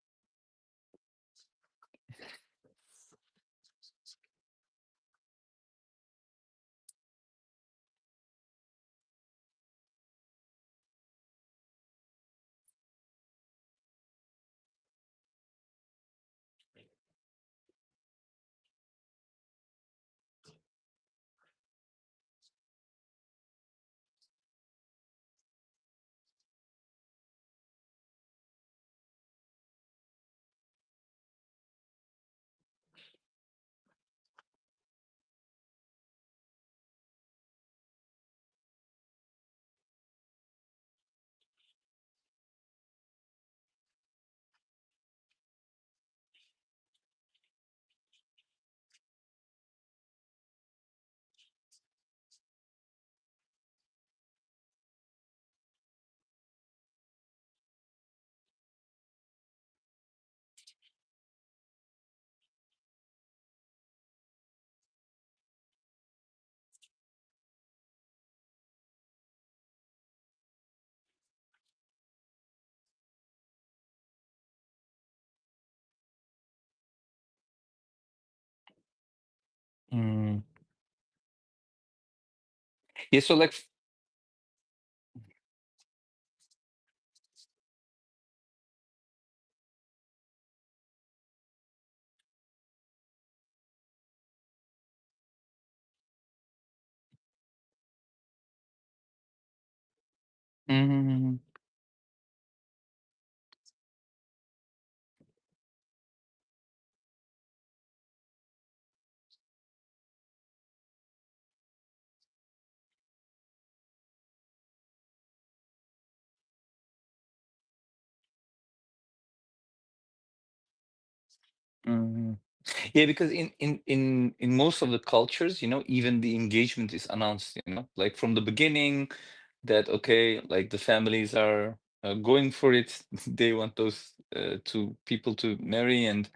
mm, yeah. So like, Mhm, mhm. Yeah, because in most of the cultures, even the engagement is announced, like from the beginning that okay, like the families are going for it. They want those two people to marry, and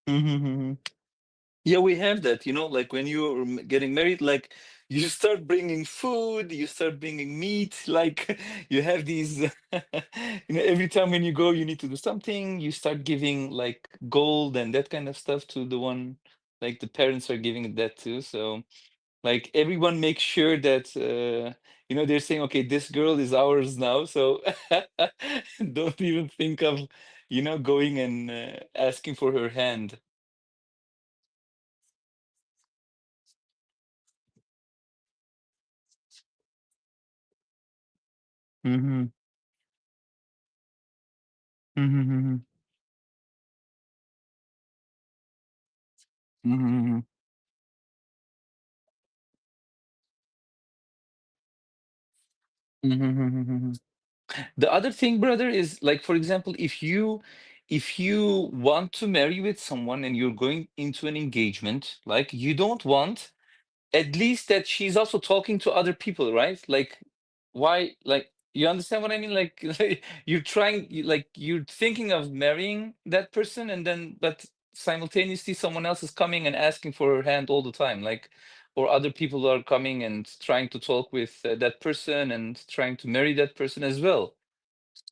Mhm. Yeah, we have that, like when you're getting married, like you start bringing food, you start bringing meat, like you have these, every time when you go, you need to do something, you start giving like gold and that kind of stuff to the one, like the parents are giving that too. So, like everyone makes sure that, they're saying, okay, this girl is ours now. So don't even think of, going and asking for her hand. Hmm. Hmm. Hmm. Mhm. The other thing, brother, is like, for example, if you want to marry with someone and you're going into an engagement, like you don't want at least that she's also talking to other people, right? Like, why? Like, you understand what I mean? Like, you're trying, like, you're thinking of marrying that person, and then, but simultaneously, someone else is coming and asking for her hand all the time, like, or other people are coming and trying to talk with that person and trying to marry that person as well.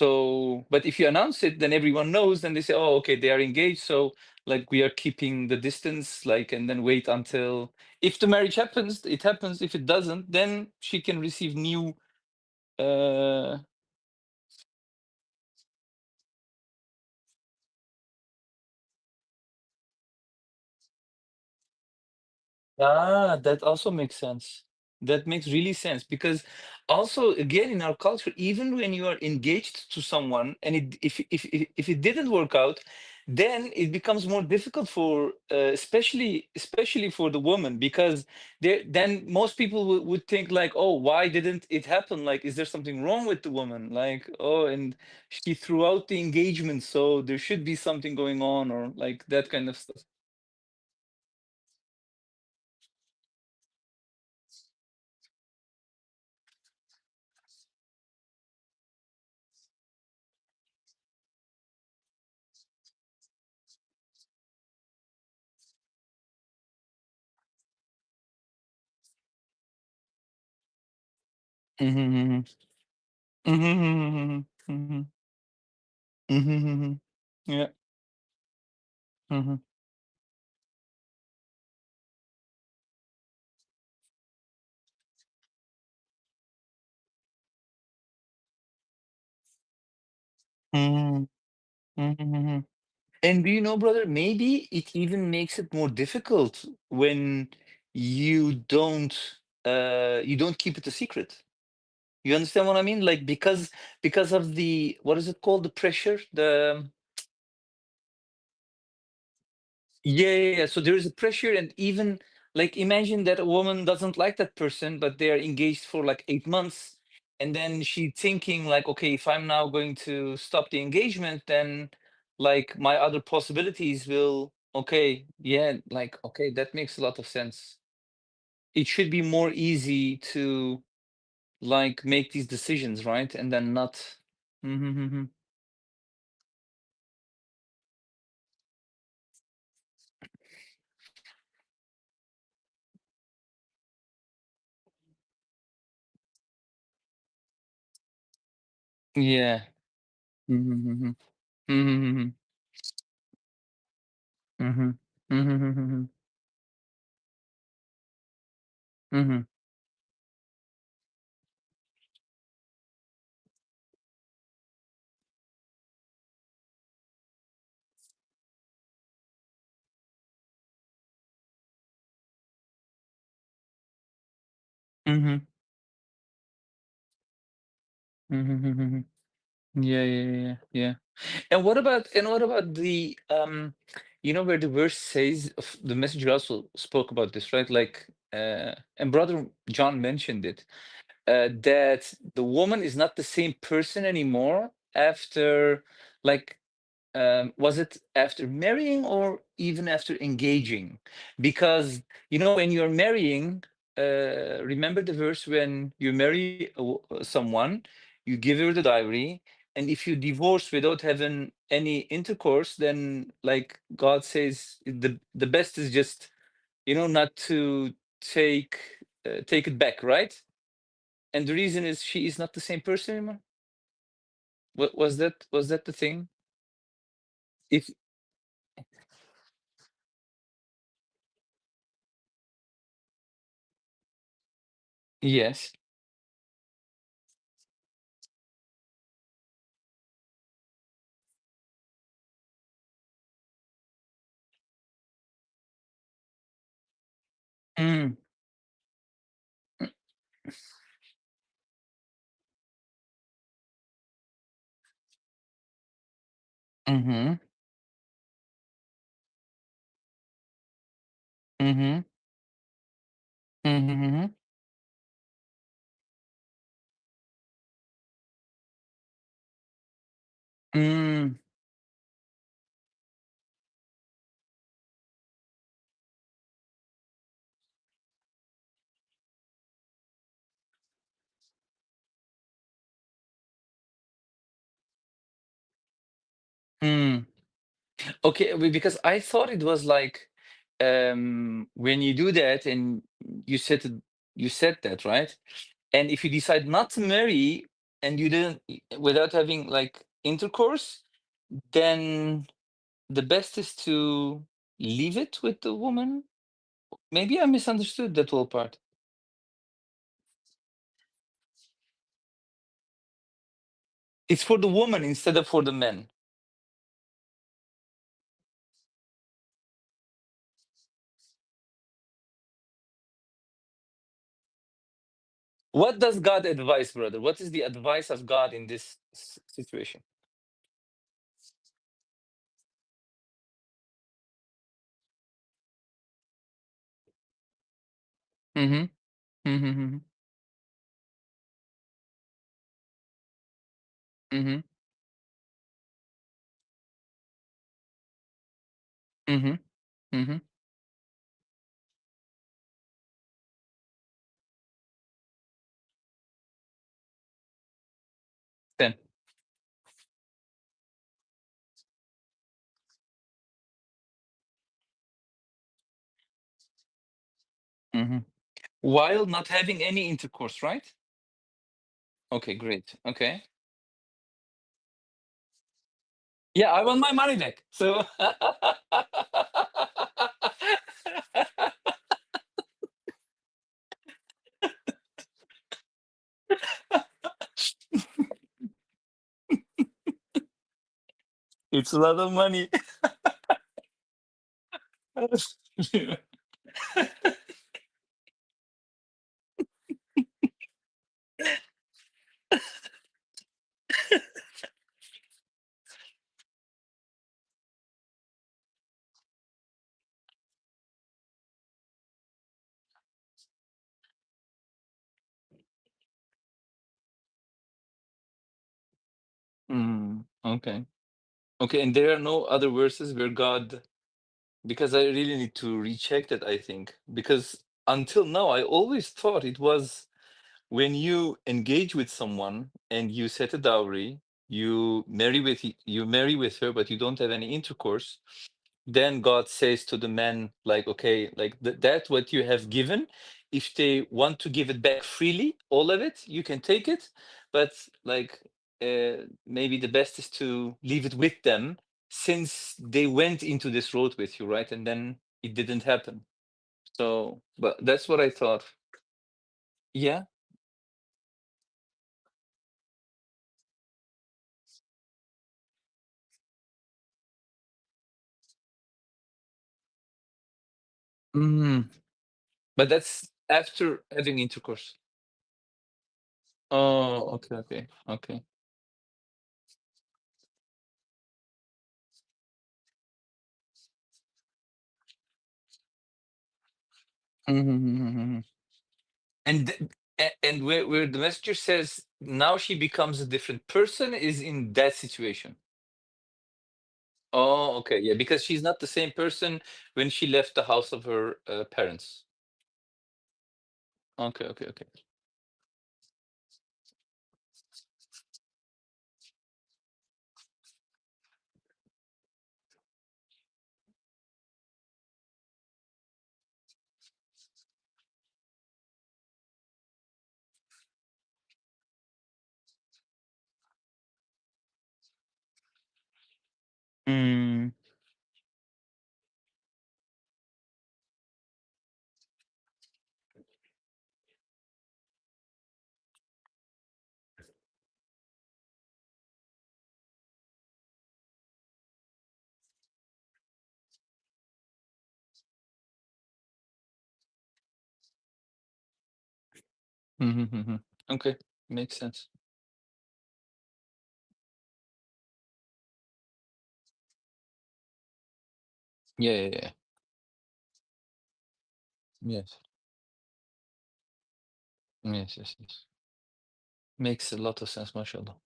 So, but if you announce it, then everyone knows, then they say, "Oh, okay, they are engaged." So, like, we are keeping the distance, like, and then wait until if the marriage happens, it happens. If it doesn't, then she can receive new. Uh, that also makes sense. That makes really sense because also again in our culture, even when you are engaged to someone and if it didn't work out, then it becomes more difficult for especially for the woman because there then most people would think like, oh, why didn't it happen? Like, is there something wrong with the woman? Like, oh, and she threw out the engagement, so there should be something going on or like that kind of stuff. Mhm. Mhm, mhm, mhm, mhm. Mhm, mhm. Yeah. Mhm. Mhm, mhm, mhm. And do you know, brother, maybe it even makes it more difficult when you don't keep it a secret. You understand what I mean? Like because of the what is it called? The pressure, Yeah, yeah, yeah. So there is a pressure, and even like imagine that a woman doesn't like that person, but they're engaged for like 8 months, and then she thinking like, okay, if I'm now going to stop the engagement, then like my other possibilities will. Okay, yeah, like okay, that makes a lot of sense. It should be more easy to like make these decisions, right? And then not. Mm-hmm. Yeah. Mm-hmm. Mm-hmm. Mm-hmm. Mm-hmm. Mm-hmm. Mm-hmm. Mm-hmm. Yeah, yeah, yeah, yeah. Yeah. And what about where the verse says the messenger also spoke about this, right? Like and brother John mentioned it, that the woman is not the same person anymore after like was it after marrying or even after engaging? Because when you're marrying, remember the verse when you marry someone, you give her the dowry, and if you divorce without having any intercourse, then like God says, the best is just not to take take it back, right? And the reason is she is not the same person anymore. What was that the thing? If yes. Mm. Mhm. Mhm. Mhm, mhm. Mm. Mm. Okay, because I thought it was like, when you do that and you said that, right? And if you decide not to marry and you didn't without having like intercourse, then the best is to leave it with the woman? Maybe I misunderstood that whole part. It's for the woman instead of for the men. What does God advise, brother? What is the advice of God in this situation? Mhm. Mhm, mhm. Mhm. Mhm. Mhm. 10. Mhm. While not having any intercourse, right? Okay, great. Okay. Yeah, I want my money back. So it's a lot of money. Okay. Okay, and there are no other verses where God, because I really need to recheck that, I think. Because until now, I always thought it was when you engage with someone and you set a dowry, you marry with her, but you don't have any intercourse, then God says to the man, like, okay, like that what you have given, if they want to give it back freely, all of it, you can take it, but like maybe the best is to leave it with them since they went into this road with you, right? And then it didn't happen. So, but that's what I thought. Yeah. Mm. But that's after having intercourse. Oh, okay, okay, okay. Mhm. And and where the messenger says now she becomes a different person is in that situation. Oh, okay, yeah, because she's not the same person when she left the house of her parents. Okay, okay, okay. Mm. Mm-hmm. Okay, makes sense. Yeah, yeah, yeah. Yes, yes, yes, yes. Makes a lot of sense, mashallah.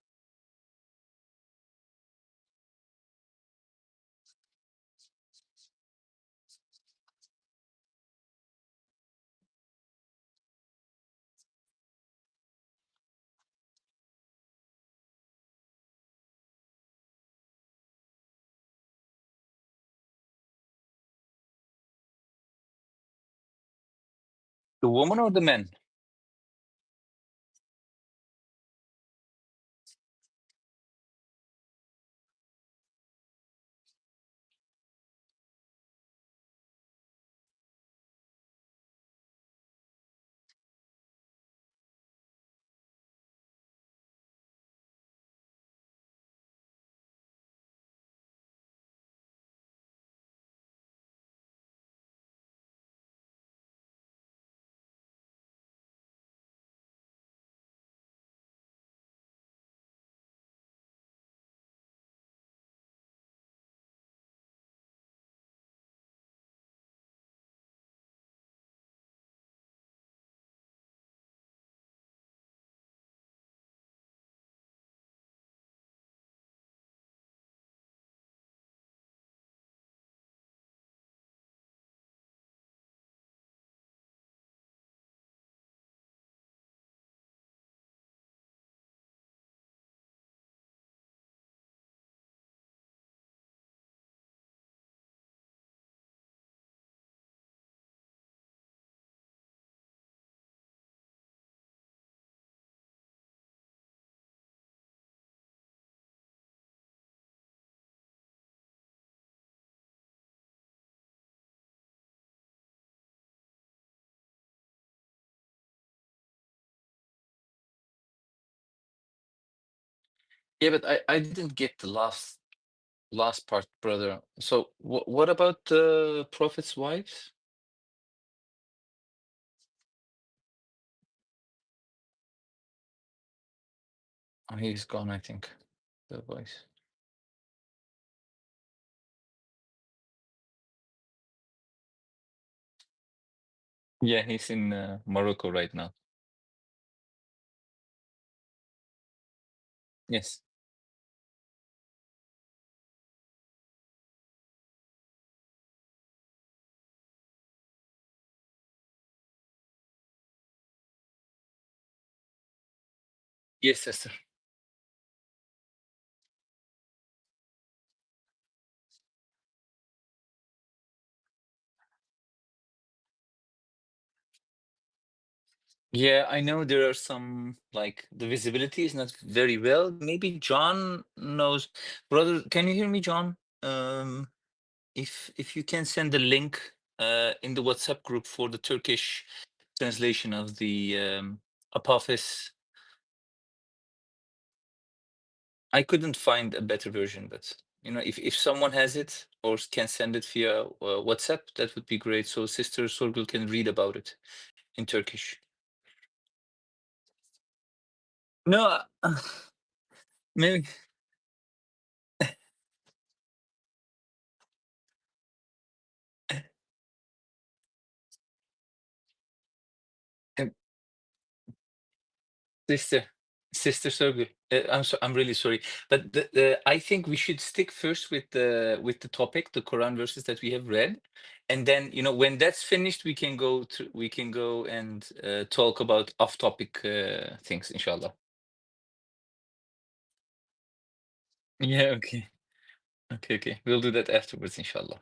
The woman or the man? Yeah, but I didn't get the last part, brother. So what about the prophet's wives? Oh, he's gone, I think. The voice. Yeah, he's in Morocco right now. Yes. Yes, sister. Yeah, I know there are some, like, the visibility is not very well. Maybe John knows. Brother, can you hear me, John? Um, if you can send the link in the WhatsApp group for the Turkish translation of the Apophis. I couldn't find a better version, but if someone has it or can send it via WhatsApp, that would be great. So Sister Sorgul can read about it in Turkish. No, maybe. Sister, Sister Sogu, I'm really sorry, but I think we should stick first with the topic, the Quran verses that we have read, and then when that's finished, we can go and talk about off-topic things, inshallah. Yeah. Okay. Okay. Okay. We'll do that afterwards, inshallah.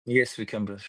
Yes, we can, brother.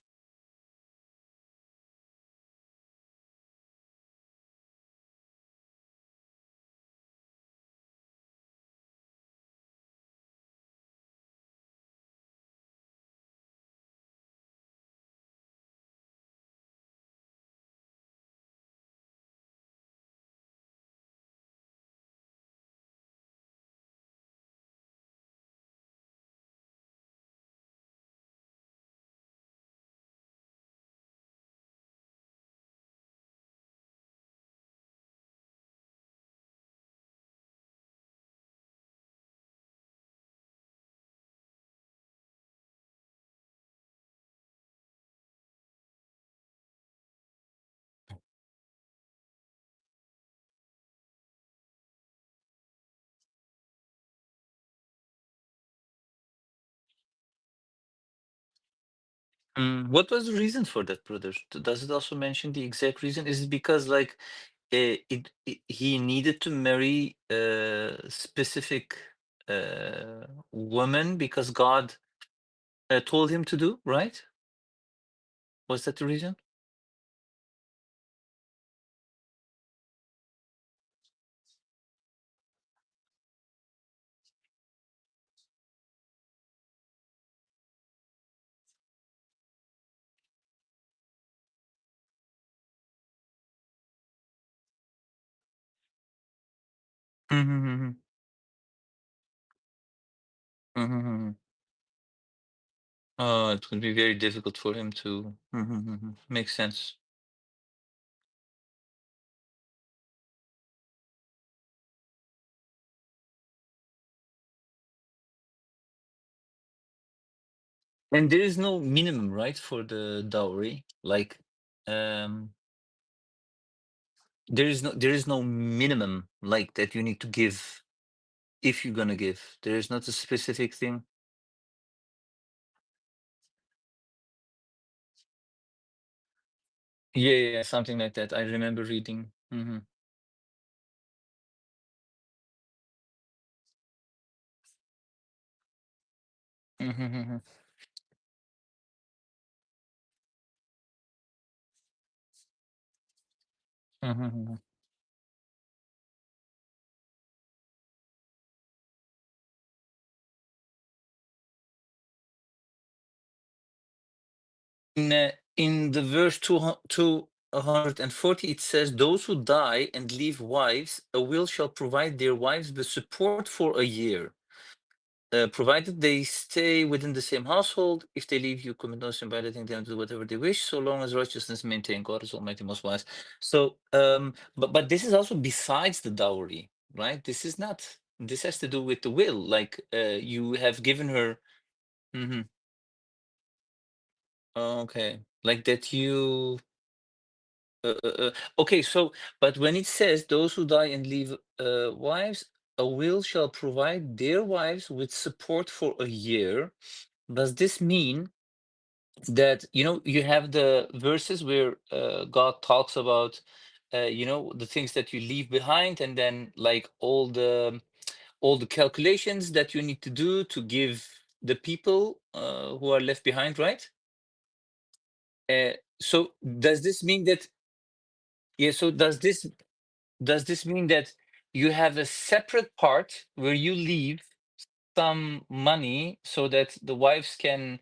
What was the reason for that, brother? Does it also mention the exact reason? Is it because, like, he needed to marry a specific woman because God told him to do, right? Was that the reason? Mm-hmm. Mm-hmm. It would be very difficult for him to. Makes sense. And there is no minimum, right, for the dowry. Like, um, there is no minimum like that you need to give if you're gonna give. There is not a specific thing. Yeah, yeah, yeah, something like that. I remember reading. Mhm. Mhm. In the verse 240, it says, "Those who die and leave wives, a will shall provide their wives with support for a year, provided they stay within the same household. If they leave, you commit no sin by letting them do whatever they wish, so long as righteousness maintain. God is Almighty, most wise." So, but this is also besides the dowry, right? This is not. This has to do with the will. Like, you have given her. Mhm. Okay, like that you. Okay, so but when it says those who die and leave wives, a will shall provide their wives with support for a year. Does this mean that, you have the verses where God talks about, the things that you leave behind, and then like all the calculations that you need to do to give the people who are left behind, right? So does this mean that, yeah, so does this mean that you have a separate part where you leave some money so that the wives can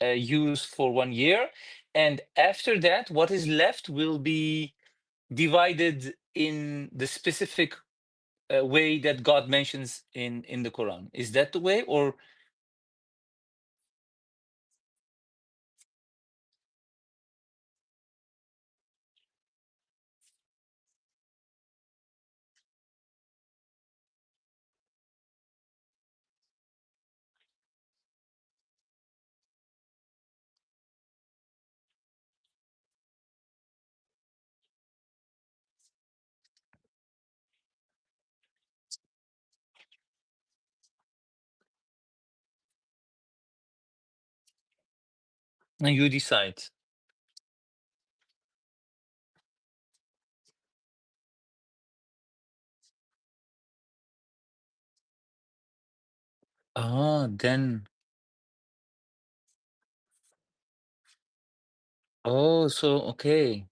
use for 1 year, and after that what is left will be divided in the specific way that God mentions in the Quran? Is that the way, or? And you decide. Then. Oh, so okay.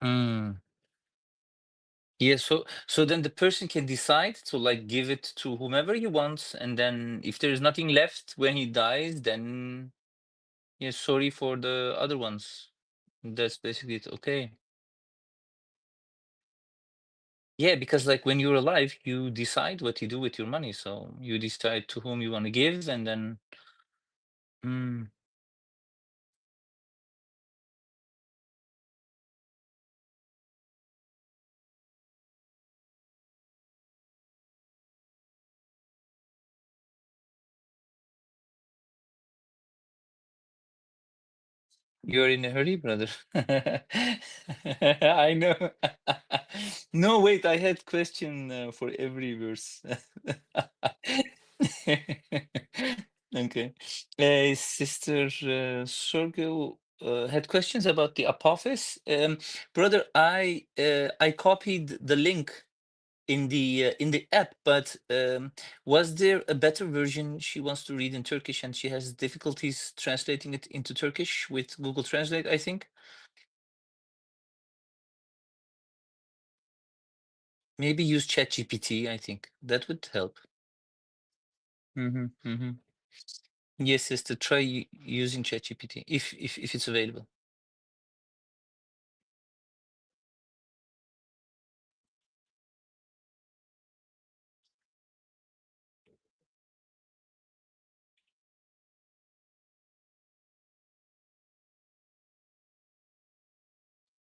Mm. Yeah, so then the person can decide to like give it to whomever he wants, and then if there is nothing left when he dies, then yeah, sorry for the other ones. That's basically it. Okay. Yeah, because like when you're alive, you decide what you do with your money. So you decide to whom you want to give, and then mm, you're in a hurry, brother. I know. No, wait, I had question for every verse. Okay. Sister Sorgel had questions about the Apophis. Brother, I copied the link in the app, but was there a better version she wants to read in Turkish and she has difficulties translating it into Turkish with Google Translate, I think? Maybe use ChatGPT, I think. That would help. Mm-hmm. Yes, sister, try using ChatGPT if it's available.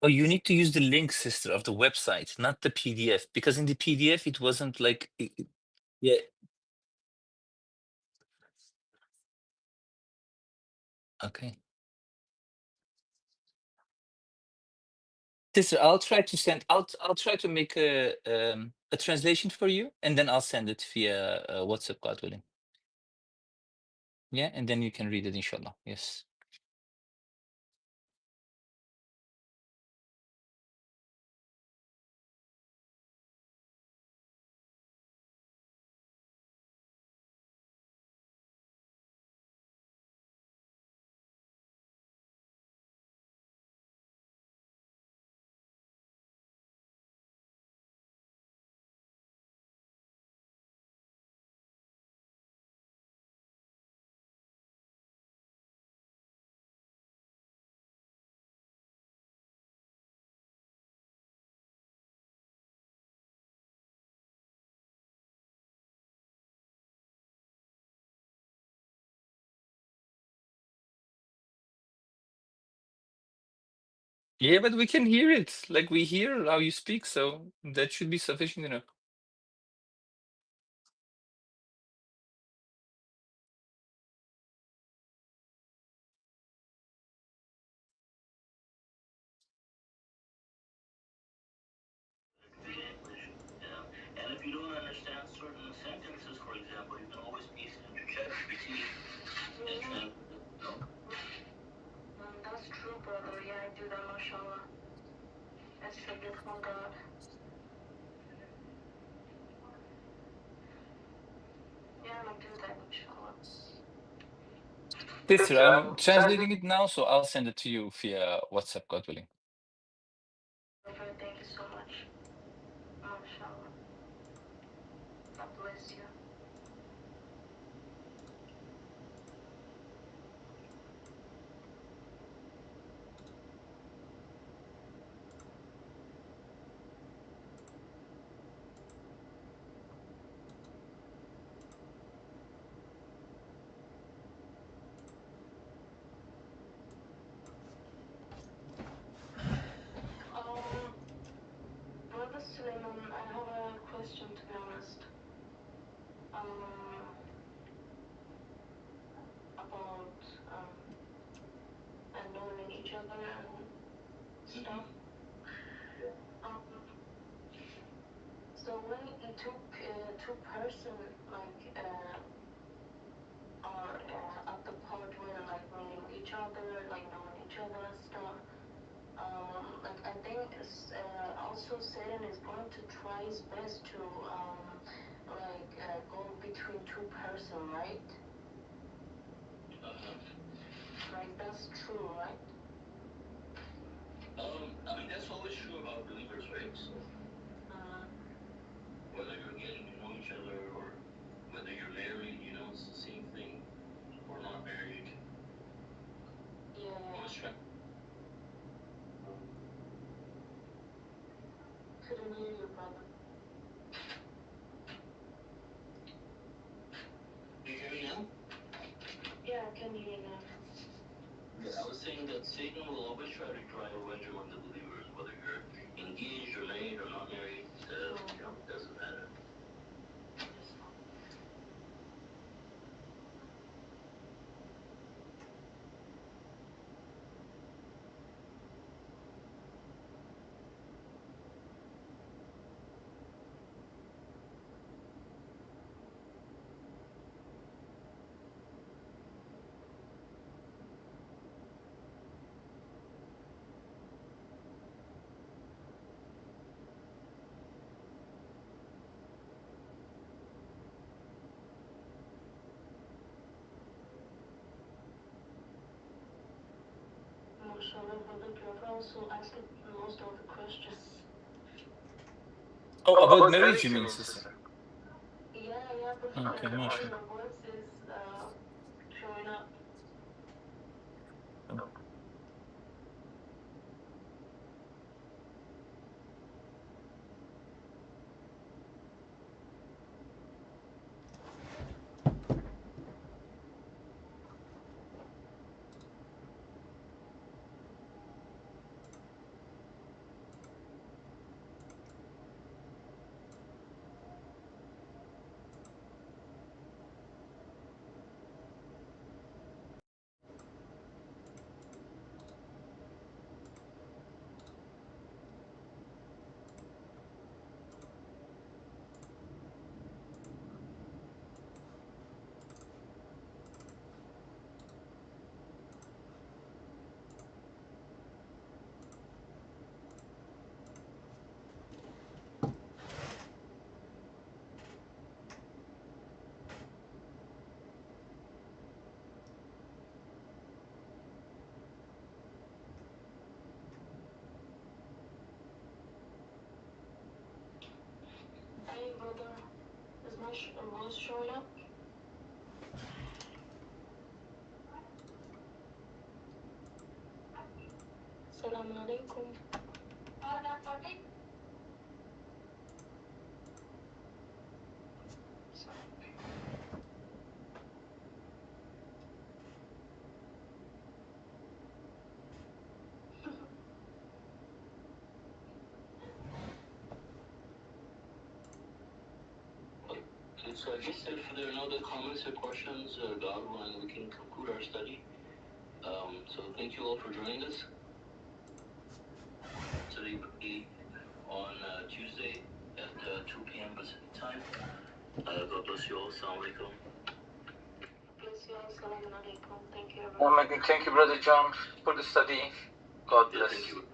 Oh, you need to use the link, sister, of the website, not the PDF, because in the PDF it wasn't like yeah. Okay. Sister, I'll try to make a translation for you, and then I'll send it via WhatsApp, God willing. Yeah, and then you can read it, inshallah. Yes. Yeah, but we can hear it. Like we hear how you speak, so that should be sufficient enough. English. And if you don't understand certain sentences, for example, you can always paste it into ChatGPT and translate it. No? That's true, brother. Yeah, I do that, mashallah. That's a gift from God. Yeah, I do that, inshallah. Sister, I'm translating it now, so I'll send it to you via WhatsApp, God willing. Brother, thank you so much. Mashallah. God bless you. Brother Suleman, I have a question, to be honest. About and knowing each other and stuff. Um, so when two person like are at the part where like meeting each other, like knowing each other and stuff. Like I think also Satan is going to try his best to go between two person, right? Uh-huh. Like that's true, right? I mean that's always true about believers, right? So whether you're getting to know each other or whether you're married, you know, it's the same thing. Or not married. Yeah. Couldn't hear you, brother. Do you hear me now? Yeah, I can hear you now. Yeah, I was saying that Satan will always try to drive a wedge among the believers, whether you're engaged or married or not married, you know, it doesn't matter. Mashallah, brother, you have also asked most of the questions. Oh, Oh, about about marriage, you marriage, you mean, mean, sister? sister? Yeah, but Okay, mashallah. your voice is showing up. Oh. Hey, brother, is my voice showing up? Assalamu alaikum. So I guess if there are no other comments or questions, God willing, we can conclude our study. So thank you all for joining us. Today will be on Tuesday at 2 p.m. Pacific time. God bless you all. Assalamu alaikum. Bless you all. Assalamu alaikum. Thank you, everyone. Thank you, Brother John, for the study. God bless. Thank you.